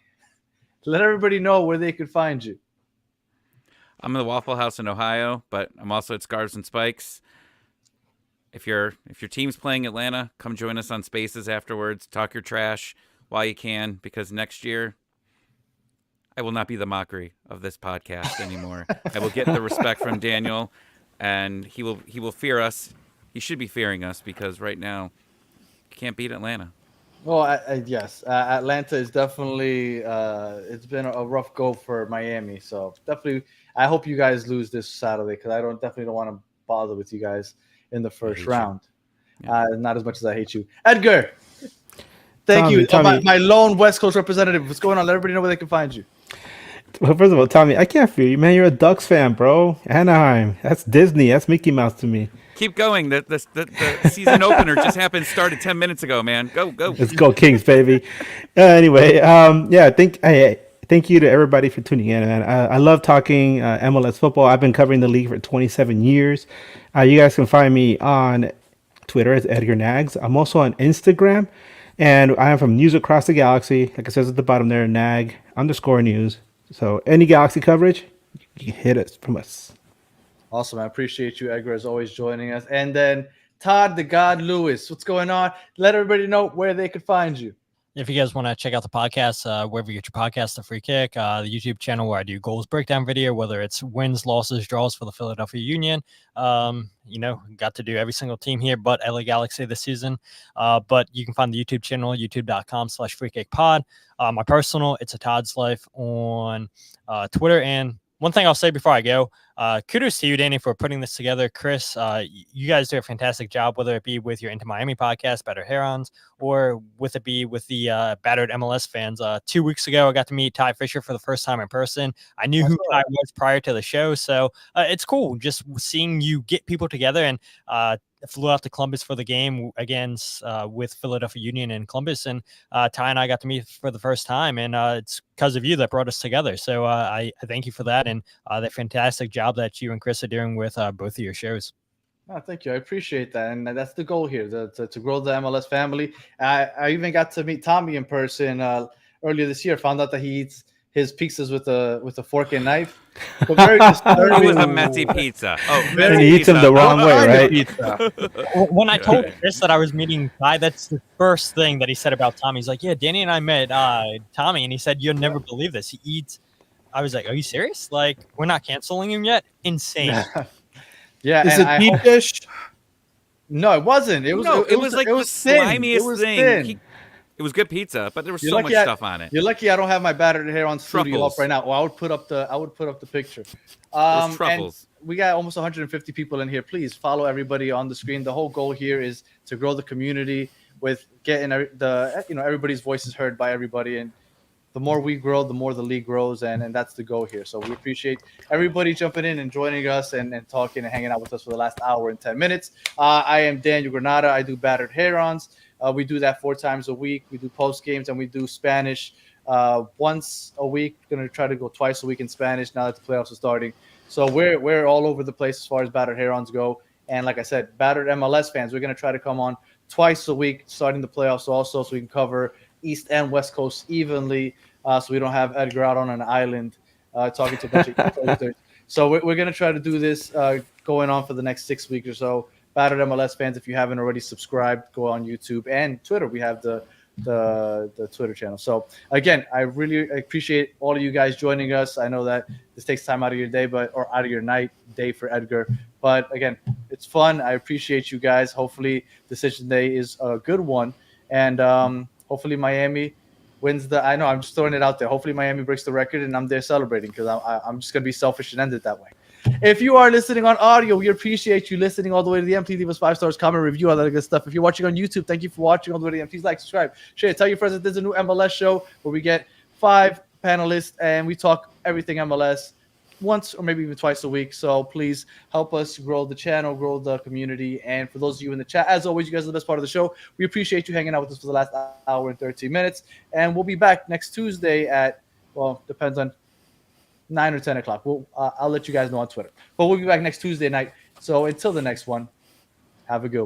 let everybody know where they could find you. I'm in the Waffle House in Ohio, but I'm also at Scarves and Spikes. If your team's playing Atlanta, come join us on Spaces afterwards. Talk your trash while you can, because next year I will not be the mockery of this podcast anymore. I will get the respect from Daniel, and he will fear us. He should be fearing us, because right now you can't beat Atlanta. Well, yes, Atlanta is definitely it's been a rough go for Miami. So definitely, I hope you guys lose this Saturday, because I definitely don't want to bother with you guys in the first round. Yeah. Not as much as I hate you, Edgar. Thank you, Tommy. My lone West Coast representative. What's going on? Let everybody know where they can find you. Well, first of all, Tommy, I can't feel you, man. You're a Ducks fan, bro. Anaheim. That's Disney. That's Mickey Mouse to me. Keep going. The season opener just happened. Started 10 minutes ago, man. Go. Let's go, Kings, baby. Anyway, thank you to everybody for tuning in, man. I love talking MLS football. I've been covering the league for 27 years. You guys can find me on Twitter as Edgar Nags. I'm also on Instagram, and I am from News Across the Galaxy. Like it says at the bottom there, Nag_news. So any Galaxy coverage, you can hit us from us. Awesome. I appreciate you, Edgar, as always, joining us. And then Todd the God Lewis, what's going on? Let everybody know where they could find you. If you guys want to check out the podcast, wherever you get your podcast, The Free Kick, the YouTube channel where I do goals breakdown video, whether it's wins, losses, draws for the Philadelphia Union. Got to do every single team here but LA Galaxy this season. But you can find the YouTube channel, youtube.com/freekickpod. My personal, it's a Todd's Life on Twitter. And one thing I'll say before I go, kudos to you, Danny, for putting this together. Chris, you guys do a fantastic job, whether it be with your Into Miami podcast, Battered Herons, or with it be with the Battered MLS fans. 2 weeks ago, I got to meet Ty Fisher for the first time in person. I knew who Ty was prior to the show, so it's cool just seeing you get people together. And flew out to Columbus for the game against with Philadelphia Union in Columbus, and Ty and I got to meet for the first time, and it's because of you that brought us together. So I thank you for that, and that fantastic job that you and Chris are doing with both of your shows. Oh, thank you. I appreciate that. And that's the goal here, to grow the MLS family. I even got to meet Tommy in person earlier this year. Found out that he eats his pizzas with a fork and knife. But very disturbing. It was a messy pizza. Oh, And he eats them the wrong way, right? When I told Chris that I was meeting Ty, that's the first thing that he said about Tommy. He's like, yeah, Danny and I met Tommy, and he said, you'll never believe this. He eats. I was like, are you serious? Like, we're not canceling him yet? Insane. Yeah. Is it deep dish? No, it wasn't. It was like the slimiest thing. It was good pizza, but there was so much stuff on it. You're lucky I don't have my Battered Herons studio up right now. Well, I would put up the picture. Truffles. And we got almost 150 people in here. Please follow everybody on the screen. The whole goal here is to grow the community with getting everybody's voices heard by everybody. And the more we grow, the more the league grows, and that's the goal here. So we appreciate everybody jumping in and joining us and talking and hanging out with us for the last hour and 10 minutes. I am Daniel Granada. I do Battered Herons. We do that 4 times a week. We do post games and we do Spanish once a week. We're going to try to go twice a week in Spanish now that the playoffs are starting. So we're all over the place as far as Battered Herons go. And like I said, Battered MLS fans, we're going to try to come on twice a week starting the playoffs also, so we can cover East and West Coast evenly, so we don't have Edgar out on an island talking to a bunch of posters. So we're going to try to do this going on for the next 6 weeks or so. Battered MLS fans, if you haven't already subscribed, go on YouTube and Twitter. We have the Twitter channel. So again, I really appreciate all of you guys joining us. I know that this takes time out of your day, or out of your day for Edgar. But again, it's fun. I appreciate you guys. Hopefully, Decision Day is a good one, and hopefully Miami wins I know I'm just throwing it out there. Hopefully Miami breaks the record, and I'm there celebrating because I'm just gonna be selfish and end it that way. If you are listening on audio, we appreciate you listening all the way to the end. Please leave us 5 stars, comment, review, all that good stuff. If you're watching on YouTube, thank you for watching all the way to the end. Please like, subscribe, share. Tell your friends that there's a new MLS show where we get 5 panelists and we talk everything MLS once or maybe even twice a week. So please help us grow the channel, grow the community. And for those of you in the chat, as always, you guys are the best part of the show. We appreciate you hanging out with us for the last hour and 13 minutes. And we'll be back next Tuesday at, well, depends on 9 or 10 o'clock. I'll let you guys know on Twitter. But we'll be back next Tuesday night. So until the next one, have a good one.